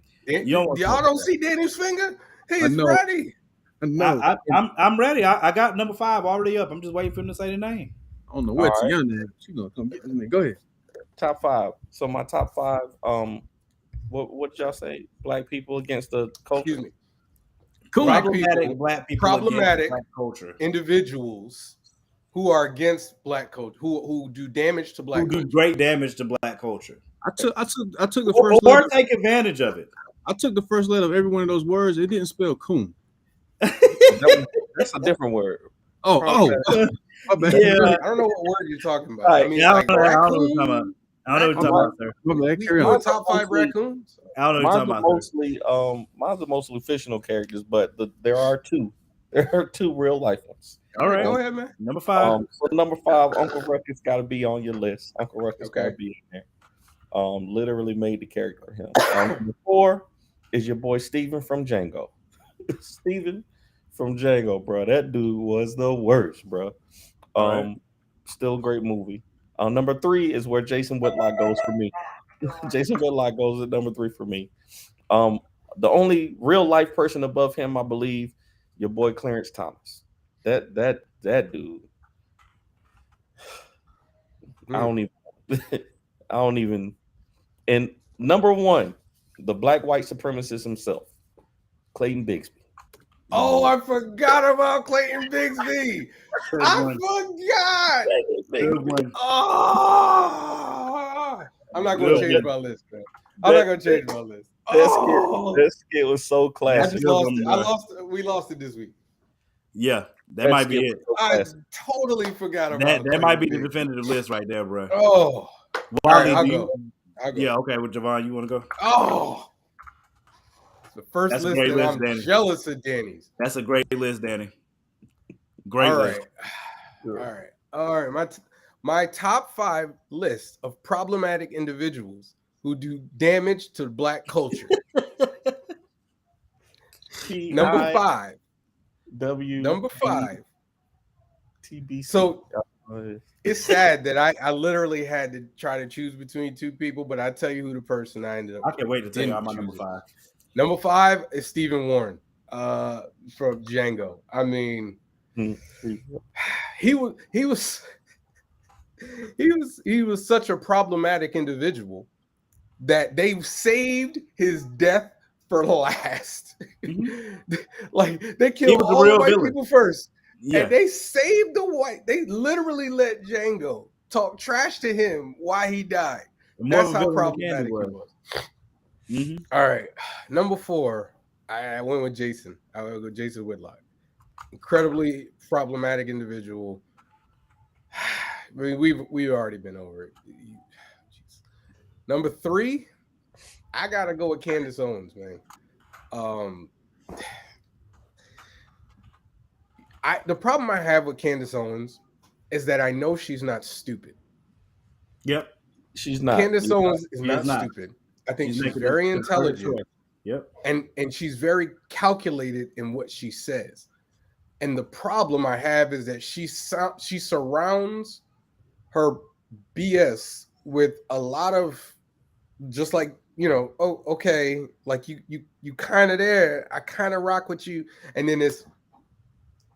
Y'all don't see Danny's finger? Hey, it's ready. No, I'm ready. I got number 5 already up. I'm just waiting for him to say the name. I don't know where Tiana is. She gonna come get me. Go ahead. Top 5. So my top 5. What y'all say? Black people against the culture. Excuse me. Cool. Black people problematic black culture. Individuals who are against black culture, who do damage to black culture. Do great damage to black culture. I took the first or letter. Take advantage of it. I took the first letter of every one of those words. It didn't spell coon. That's a different word. Oh, my bad. Yeah. I don't know what word you're talking about. Right. I mean, Yeah, like I don't know what raccoon. you're talking about. I don't know what you're talking about, sir. My bad. We Carry want on. top 5 raccoons. I don't know what you're talking about. Mine's are mostly fictional characters, but there are 2. There are 2 real life ones. All right, go ahead, man. Number 5. So number 5, Uncle Ruckus got to be on your list. Uncle Ruckus got to be in there. Literally made the character for him. Number 4 is your boy Steven from Django. Steven from Django, bro. That dude was the worst, bro. Still a great movie. Number 3 is where Jason Whitlock goes for me. Jason Whitlock goes at number 3 for me. The only real life person above him, I believe, your boy Clarence Thomas. That dude. I don't even. And number 1, the black white supremacist himself, Clayton Bigsby. Oh, I forgot about Clayton Bigsby. I forgot. Oh, I'm not going to change my list, man. I'm not going to change my list. That skit was so classic. I just lost it. We lost it this week. Yeah, that might be it. I totally forgot about that. Might be the definitive list right there, bro. Oh, Wally, I'll go. Yeah, okay. With Javon, you want to go? Oh, The first That's a list great that list, I'm Danny. jealous of Danny's. That's a great list, Danny. Great All list. right. All right. My top 5 list of problematic individuals who do damage to Black culture. Number 5. Number 5. TBC. So it's sad that I literally had to try to choose between 2 people, but I tell you who the person I ended up. I can't wait to tell you my number 5. Number 5 is Stephen Warren from Django. I mean, he was such a problematic individual that they saved his death for last. Like they killed all the white people first. Yeah. And they saved the white. They literally let Django talk trash to him while he died. That's how problematic he was. All right. Number 4, I went with Jason. I went with Jason Whitlock. Incredibly problematic individual. I mean, we've already been over it. Number 3, I gotta go with Candace Owens, man. The problem I have with Candace Owens is that I know she's not stupid. Yep, she's not. Candace Owens is not stupid. I think she's very intelligent. Yep, and she's very calculated in what she says. And the problem I have is that she surrounds her BS with a lot of just like, you know, oh, okay, like you kind of there, I kind of rock with you, and then it's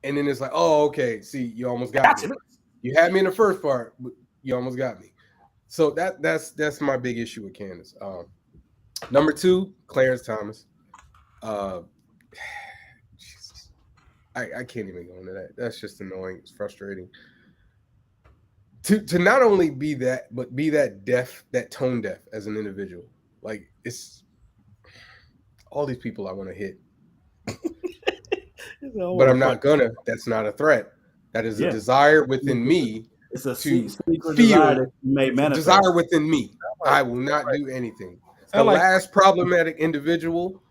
like, oh, okay, see, you almost got me. You had me in the first part, but you almost got me. So that's my big issue with Candace. Number 2, Clarence Thomas. Jesus. I can't even go into that. That's just annoying. It's frustrating. To not only be that, but be that deaf, that tone deaf as an individual. Like, it's all these people I want to hit. But I'm not gonna. That's not a threat. That is a desire within me. It's a to feel desire within me. I will not do anything. The last problematic individual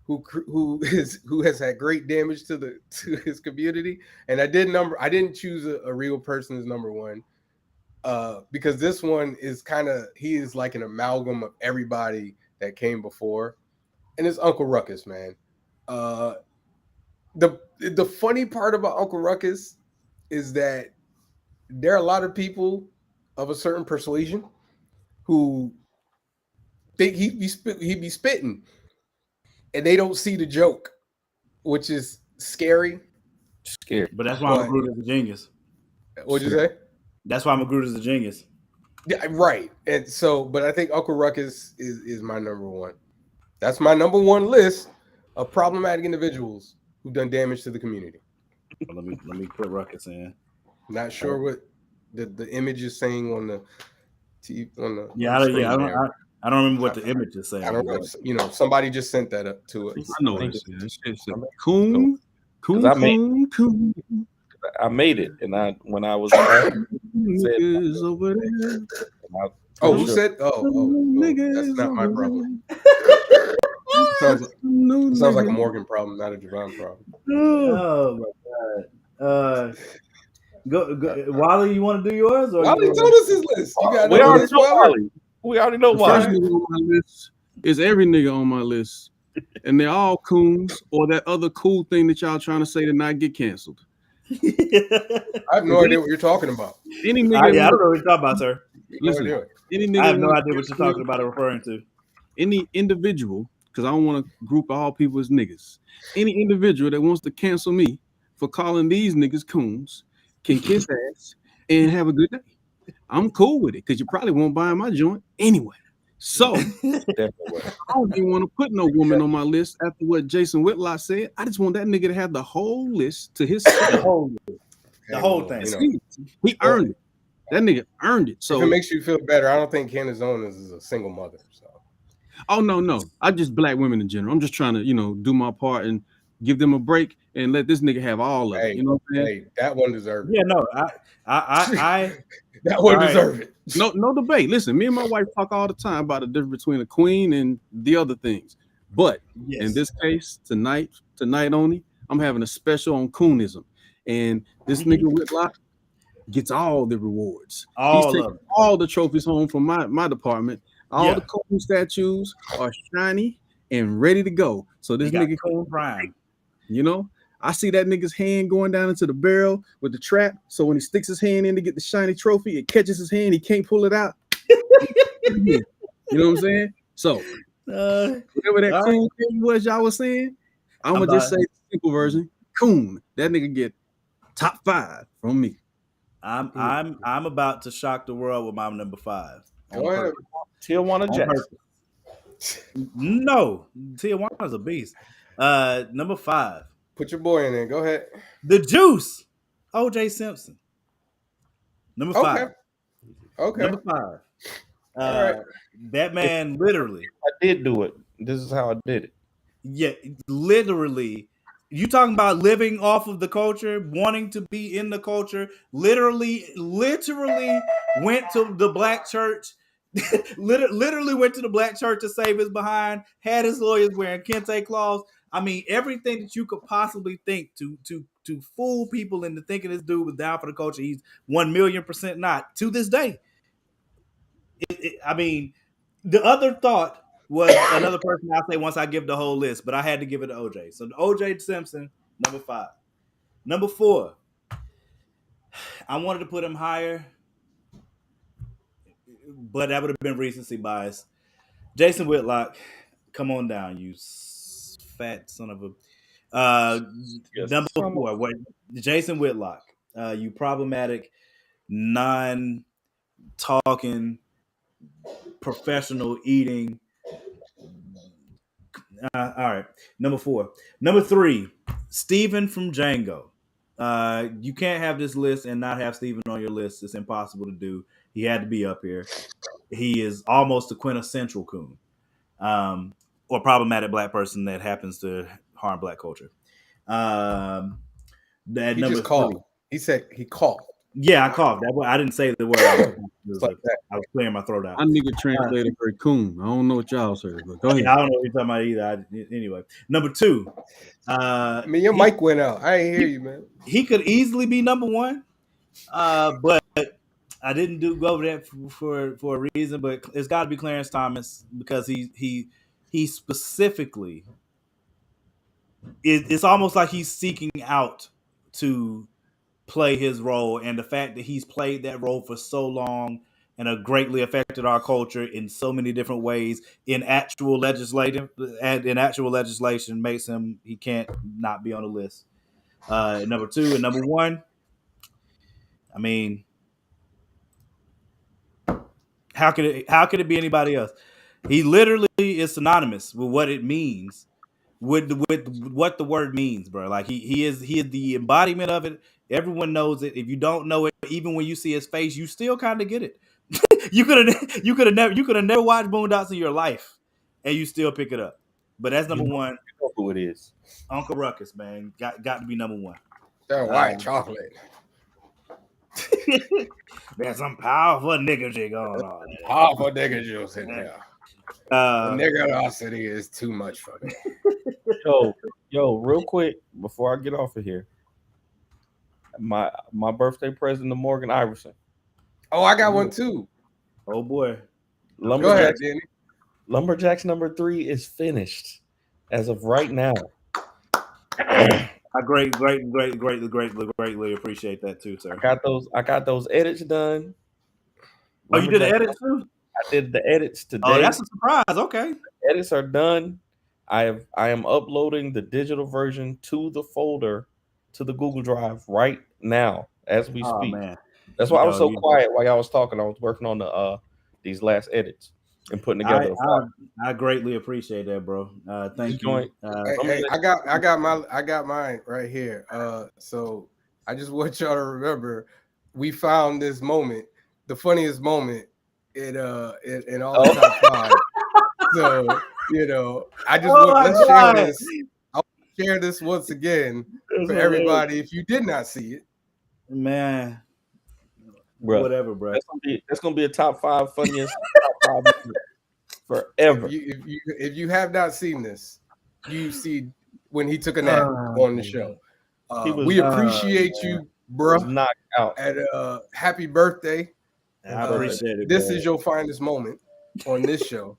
who has had great damage to his community, and I didn't choose a real person as number 1, because this one is he is like an amalgam of everybody that came before, and it's Uncle Ruckus, man. The funny part about Uncle Ruckus is that there are a lot of people of a certain persuasion who think he'd be spitting, and they don't see the joke, which is scary. But that's why Magruder is a genius. What'd you say? That's why Magruder is a genius. Yeah, right. And so, but I think Uncle Ruckus is my number 1. That's my number 1 list of problematic individuals who've done damage to the community. Let me put Ruckus in. Not sure what the image is saying on the TV, on the I don't remember what the image is saying. I don't know. You know, somebody just sent that up to us. I know it's Coons. I made it, and when I was over there. Who said? That's not my problem. Sounds like a Morgan problem, not a Javon problem. Oh my God. Go, Wally, you want to do yours? Or Wally told us his list. You got we already know Wally. First nigga on my list is every nigga on my list, and they're all coons or that other cool thing that y'all trying to say to not get canceled. I have no idea what you're talking about. Any nigga, I don't know what you're talking about, sir. Listen, any nigga I have no idea what you're talking about or referring to. Any individual, because I don't want to group all people as niggas. Any individual that wants to cancel me for calling these niggas coons can kiss ass and have a good day. I'm cool with it because you probably won't buy my joint anyway. So I don't even want to put no woman on my list after what Jason Whitlock said. I just want that nigga to have the whole list to his the whole thing. You know. He earned it. That nigga earned it. So if it makes you feel better, I don't think Candace Owens is a single mother. So oh no. I just black women in general. I'm just trying to, do my part and give them a break and let this nigga have all of it. You know what I'm saying? Hey, that one deserves it. Yeah, no, I that one deserves it. No debate. Listen, me and my wife talk all the time about the difference between a queen and the other things. But Yes. in this case, tonight only, I'm having a special on Coonism. And this nigga Whitlock gets all the rewards. He's taking all the trophies home from my department. All the Coon statues are shiny and ready to go. So this nigga Coon Prime. You know, I see that nigga's hand going down into the barrel with the trap. So when he sticks his hand in to get the shiny trophy, it catches his hand. He can't pull it out. You know what I'm saying? So whatever that Coon thing was y'all was saying, I'm gonna just say the simple version. Coon, that nigga get top 5 from me. I'm about to shock the world with my number 5. Go ahead. Tijuana Jets. No, Tijuana's a beast. Number 5. Put your boy in there. Go ahead. The Juice, O.J. Simpson. Number 5. Okay. Number 5. All right. That man literally. I did do it. This is how I did it. Yeah, literally. You talking about living off of the culture, wanting to be in the culture, literally went to the black church, literally went to the black church to save his behind, had his lawyers wearing kente cloths. I mean, everything that you could possibly think to fool people into thinking this dude was down for the culture. He's 1,000,000% not to this day. I mean, the other thought was another person I'll say once I give the whole list, but I had to give it to OJ. So OJ Simpson, number 5. Number 4, I wanted to put him higher, but that would have been recency bias. Jason Whitlock, come on down, you fat son of a. Number 4, Jason Whitlock, you problematic, non-talking, professional eating. All right. Number 4. Number 3, Steven from Django. You can't have this list and not have Steven on your list. It's impossible to do. He had to be up here. He is almost the quintessential coon, or problematic black person that happens to harm black culture. That he number just called. 3. He said he called. Yeah, I coughed. I didn't say the word. I was clearing my throat out. I nigga translated for coon. I don't know what y'all said, but go ahead. Yeah, I don't know what you're talking about either. Anyway, number 2. I mean, your mic went out. I ain't hear you, man. He could easily be number 1, but I didn't go over that for a reason. But it's got to be Clarence Thomas because he specifically. It's almost like he's seeking out to play his role, and the fact that he's played that role for so long and have greatly affected our culture in so many different ways in actual legislation makes him, he can't not be on the list. Number 2 and number 1, I mean, how could it be anybody else? He literally is synonymous with what it means, with what the word means, bro. Like he is the embodiment of it. Everyone knows it. If you don't know it, even when you see his face, you still kind of get it. you could have never watched Boondocks in your life, and you still pick it up. But that's number 1. You know who it is? Uncle Ruckus, man, got to be number 1. That white chocolate. There's some powerful nigga shit going on. Powerful nigga juice in there. Niggerosity is too much for me. Yo, real quick before I get off of here, my birthday present to Morgan Iverson. Oh, I got one too. Oh boy, Go ahead, Jenny. Lumberjacks number 3 is finished as of right now. I greatly appreciate that too, sir. I got those edits done. Oh, you did the edits too? I did the edits today. Oh, that's a surprise. Okay. The edits are done. I am uploading the digital version to the folder to the Google Drive right now as we speak. Man. That's why I was so quiet while y'all was talking. I was working on these last edits and putting together. I greatly appreciate that, bro. Thank you. Hey, I got mine right here. So I just want y'all to remember, we found this moment, the funniest moment in all the top 5. So I just let's share this. I'll share this once again for everybody. If you did not see it, man. Bro, whatever, bro. That's gonna be a top 5 funniest. Top 5 forever. If you have not seen this, you see when he took a nap on the show. We appreciate you, bro. Knocked out. And happy birthday. I appreciate it. This bro. is your finest moment on this show.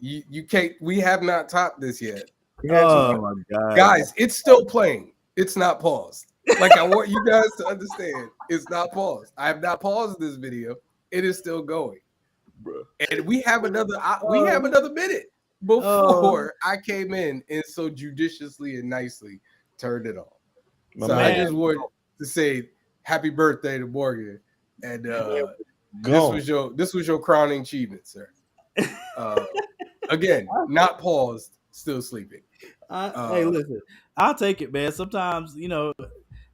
You can't. We have not topped this yet. Oh my god, guys! It's still playing. It's not paused. Like I want you guys to understand, it's not paused. I have not paused this video. It is still going, bro. And we have another minute before I came in and so judiciously and nicely turned it off. I just want to say happy birthday to Morgan, and this was your crowning achievement, sir. Again, not paused, still sleeping. Hey, listen, I'll take it, man. Sometimes,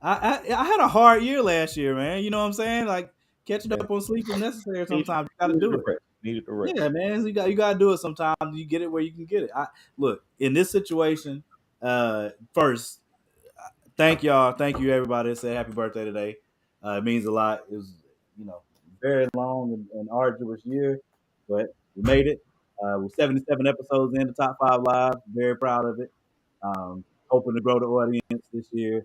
I had a hard year last year, man. You know what I'm saying? Like catching up on sleep is necessary. Sometimes you got to do it. Yeah, man. You got to do it. Sometimes you get it where you can get it. Look, in this situation, first, thank y'all. Thank you, everybody that said happy birthday today. It means a lot. It was, very long and arduous year, but we made it. We're 77 episodes in the Top 5 Live. Very proud of it. Hoping to grow the audience this year.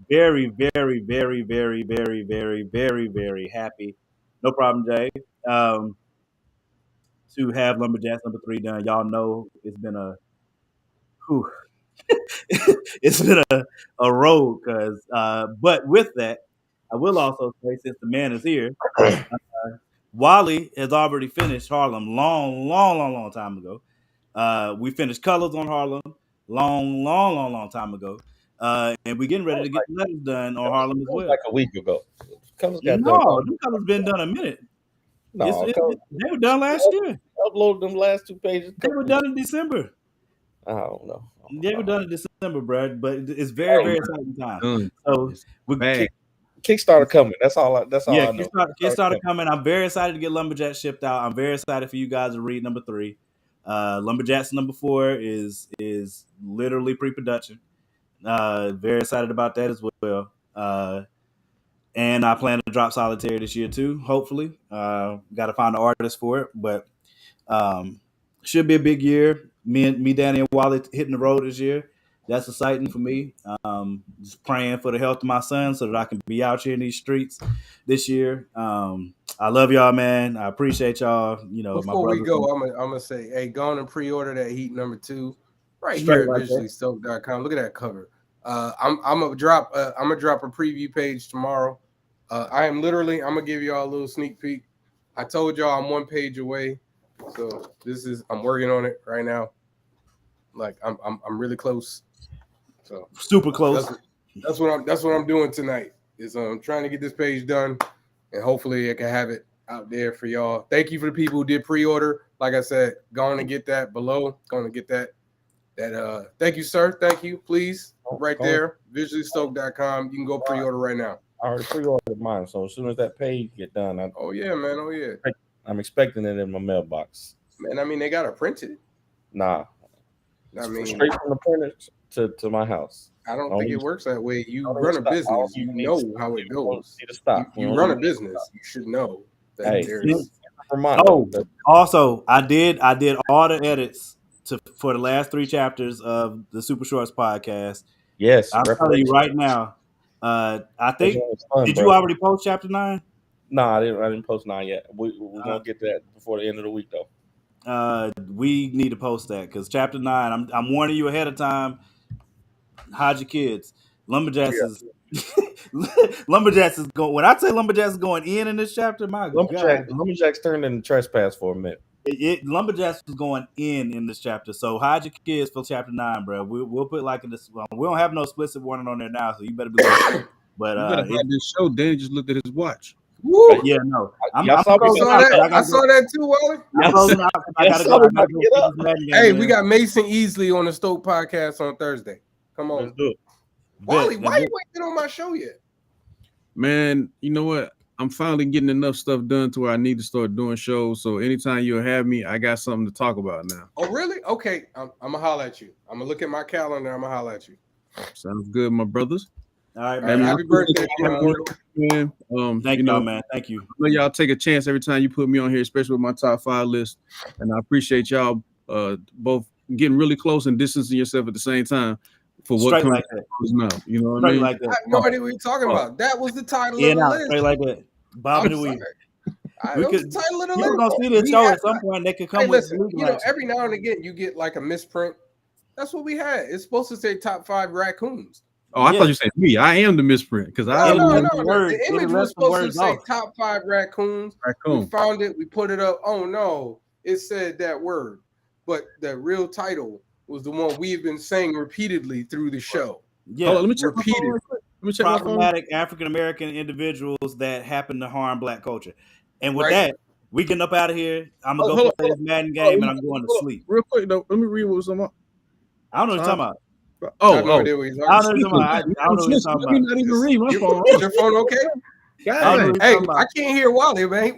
Very, very, very, very, very, very, very, very happy. No problem, Jay. To have Lumberjacks number 3 done. Y'all know it's been it's been a road, but with that, I will also say, since the man is here, Wally has already finished Harlem long time ago. We finished Colors on Harlem long time ago. And we're getting ready to get the letters done on Harlem as well. Like a week ago. Colors been done a minute. No, they were done last year. Uploaded them last 2 pages. They were done in December. I don't know. They were done in December, bro. But it's very, very exciting time. So we Kickstarter coming. That's all I know. Kickstarter coming. I'm very excited to get Lumberjacks shipped out. I'm very excited for you guys to read number 3. Lumberjacks number 4 is literally pre-production. Very excited about that as well. And I plan to drop Solitary this year too, hopefully. Got to find an artist for it, but should be a big year. Me, Danny, and Wally hitting the road this year. That's exciting for me. Just praying for the health of my son so that I can be out here in these streets this year. I love y'all, man. I appreciate y'all. Before we go, I'm gonna say, hey, go on and pre-order that Heat number 2 right here at visuallystoked.com. Look at that cover. I'm gonna drop a preview page tomorrow. I'm gonna give y'all a little sneak peek. I told y'all I'm 1 page away, so I'm working on it right now. Like I'm really close. So super close. That's what I'm doing tonight. Is I'm trying to get this page done, and hopefully I can have it out there for y'all. Thank you for the people who did pre-order. Like I said, going to get that below. Going to get that. Thank you, sir. Thank you. Please, right there, visuallystoked.com. You can go pre-order right now. I already pre-ordered mine, so as soon as that page get done, oh yeah, man. Oh yeah. I'm expecting it in my mailbox. Man, I mean, they gotta print it. Nah. I mean, straight from the printer to my house. I don't think it works that way. You run a business, you know how it goes. You run a business, you should know that there's. Also, I did all the edits for the last 3 chapters of the Super Shorts podcast. Yes, I'm telling you right now. I think did you already post chapter 9? No, I didn't post 9 yet. We're gonna get that before the end of the week, though. We need to post that because chapter 9. I'm warning you ahead of time. Hide your kids. Lumberjacks is Lumberjacks is going. When I say Lumberjacks is going in this chapter, my God, Lumberjacks turned into trespass for a minute. Lumberjacks is going in this chapter. So hide your kids for chapter 9, bro. We'll put like in this. We don't have no explicit warning on there now, so you better be. But you better have this show. Danny just looked at his watch. Woo! Yeah, no. I saw that too, Wally. Hey, we got Mason Easley on the Stoke podcast on Thursday. Come on. Let's do it. Wally, why you ain't been on my show yet? Man, you know what? I'm finally getting enough stuff done to where I need to start doing shows. So anytime you'll have me, I got something to talk about now. Oh, really? Okay. I'm going to holler at you. I'm going to look at my calendar. I'm going to holler at you. Sounds good, my brothers. All right, Hey, man. Happy birthday, bro. man. Thank y'all, man. Thank you. I know y'all take a chance every time you put me on here, especially with my top 5 list. And I appreciate y'all both getting really close and distancing yourself at the same time for what Straight comes like that. now. You know what I Straight mean? like I that. have no idea what you're talking about. That was the title In of the out. list. Straight like that. Bobby I'm the sorry. Weed. That We was could. the title of the People list. gonna see this We show had- at some point. They could come Hey, with listen, legal you know, action. every now and again you get like a misprint. That's what we had. It's supposed to say top 5 raccoons. Oh, I Yeah. thought you said me. I am the misprint because I It'll No, let no, some no. words- The it'll image let was some supposed to words say off. top 5 raccoons. We raccoon. found it. We put it up. Oh no, it said that word, but the real title was the one we've been saying repeatedly through the show. Yeah. Hold on, let me check my phone Repeated. real quick. Let me check my phone. Problematic African American individuals that happen to harm Black culture. And with Right. that, we getting up out of here. I'm gonna Oh, go hold play on, this Madden hold on, game and I'm going to hold on. sleep. Real quick though, let me read what was on my. I don't know what you're talking about. I have no Oh, idea what he's I don't talking know what you're talking about. I don't know what you're talking Let me about. not even read my phone. Is your phone okay? God I don't know dang. what you're Hey, talking about. I can't hear Wally, man.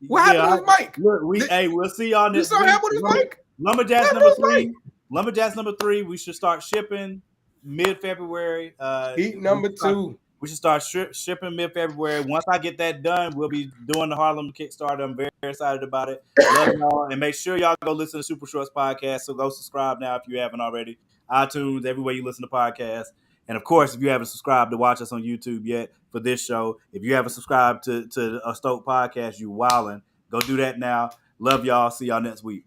What happened with his mic? Look, we'll see y'all You next saw week. happened with his mic? Lumberjacks What number happened with his 3. Lumberjacks number 3. We should start shipping mid-February. Heat number 2. We should start shipping mid-February. Once I get that done, we'll be doing the Harlem Kickstarter. I'm very excited about it. Love y'all. And make sure y'all go listen to Super Shorts Podcast. So go subscribe now if you haven't already. iTunes, everywhere you listen to podcasts. And of course, if you haven't subscribed to watch us on YouTube yet for this show, if you haven't subscribed to a Stoke Podcast, you wildin'. Go do that now. Love y'all. See y'all next week.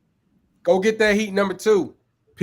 Go get that heat number 2.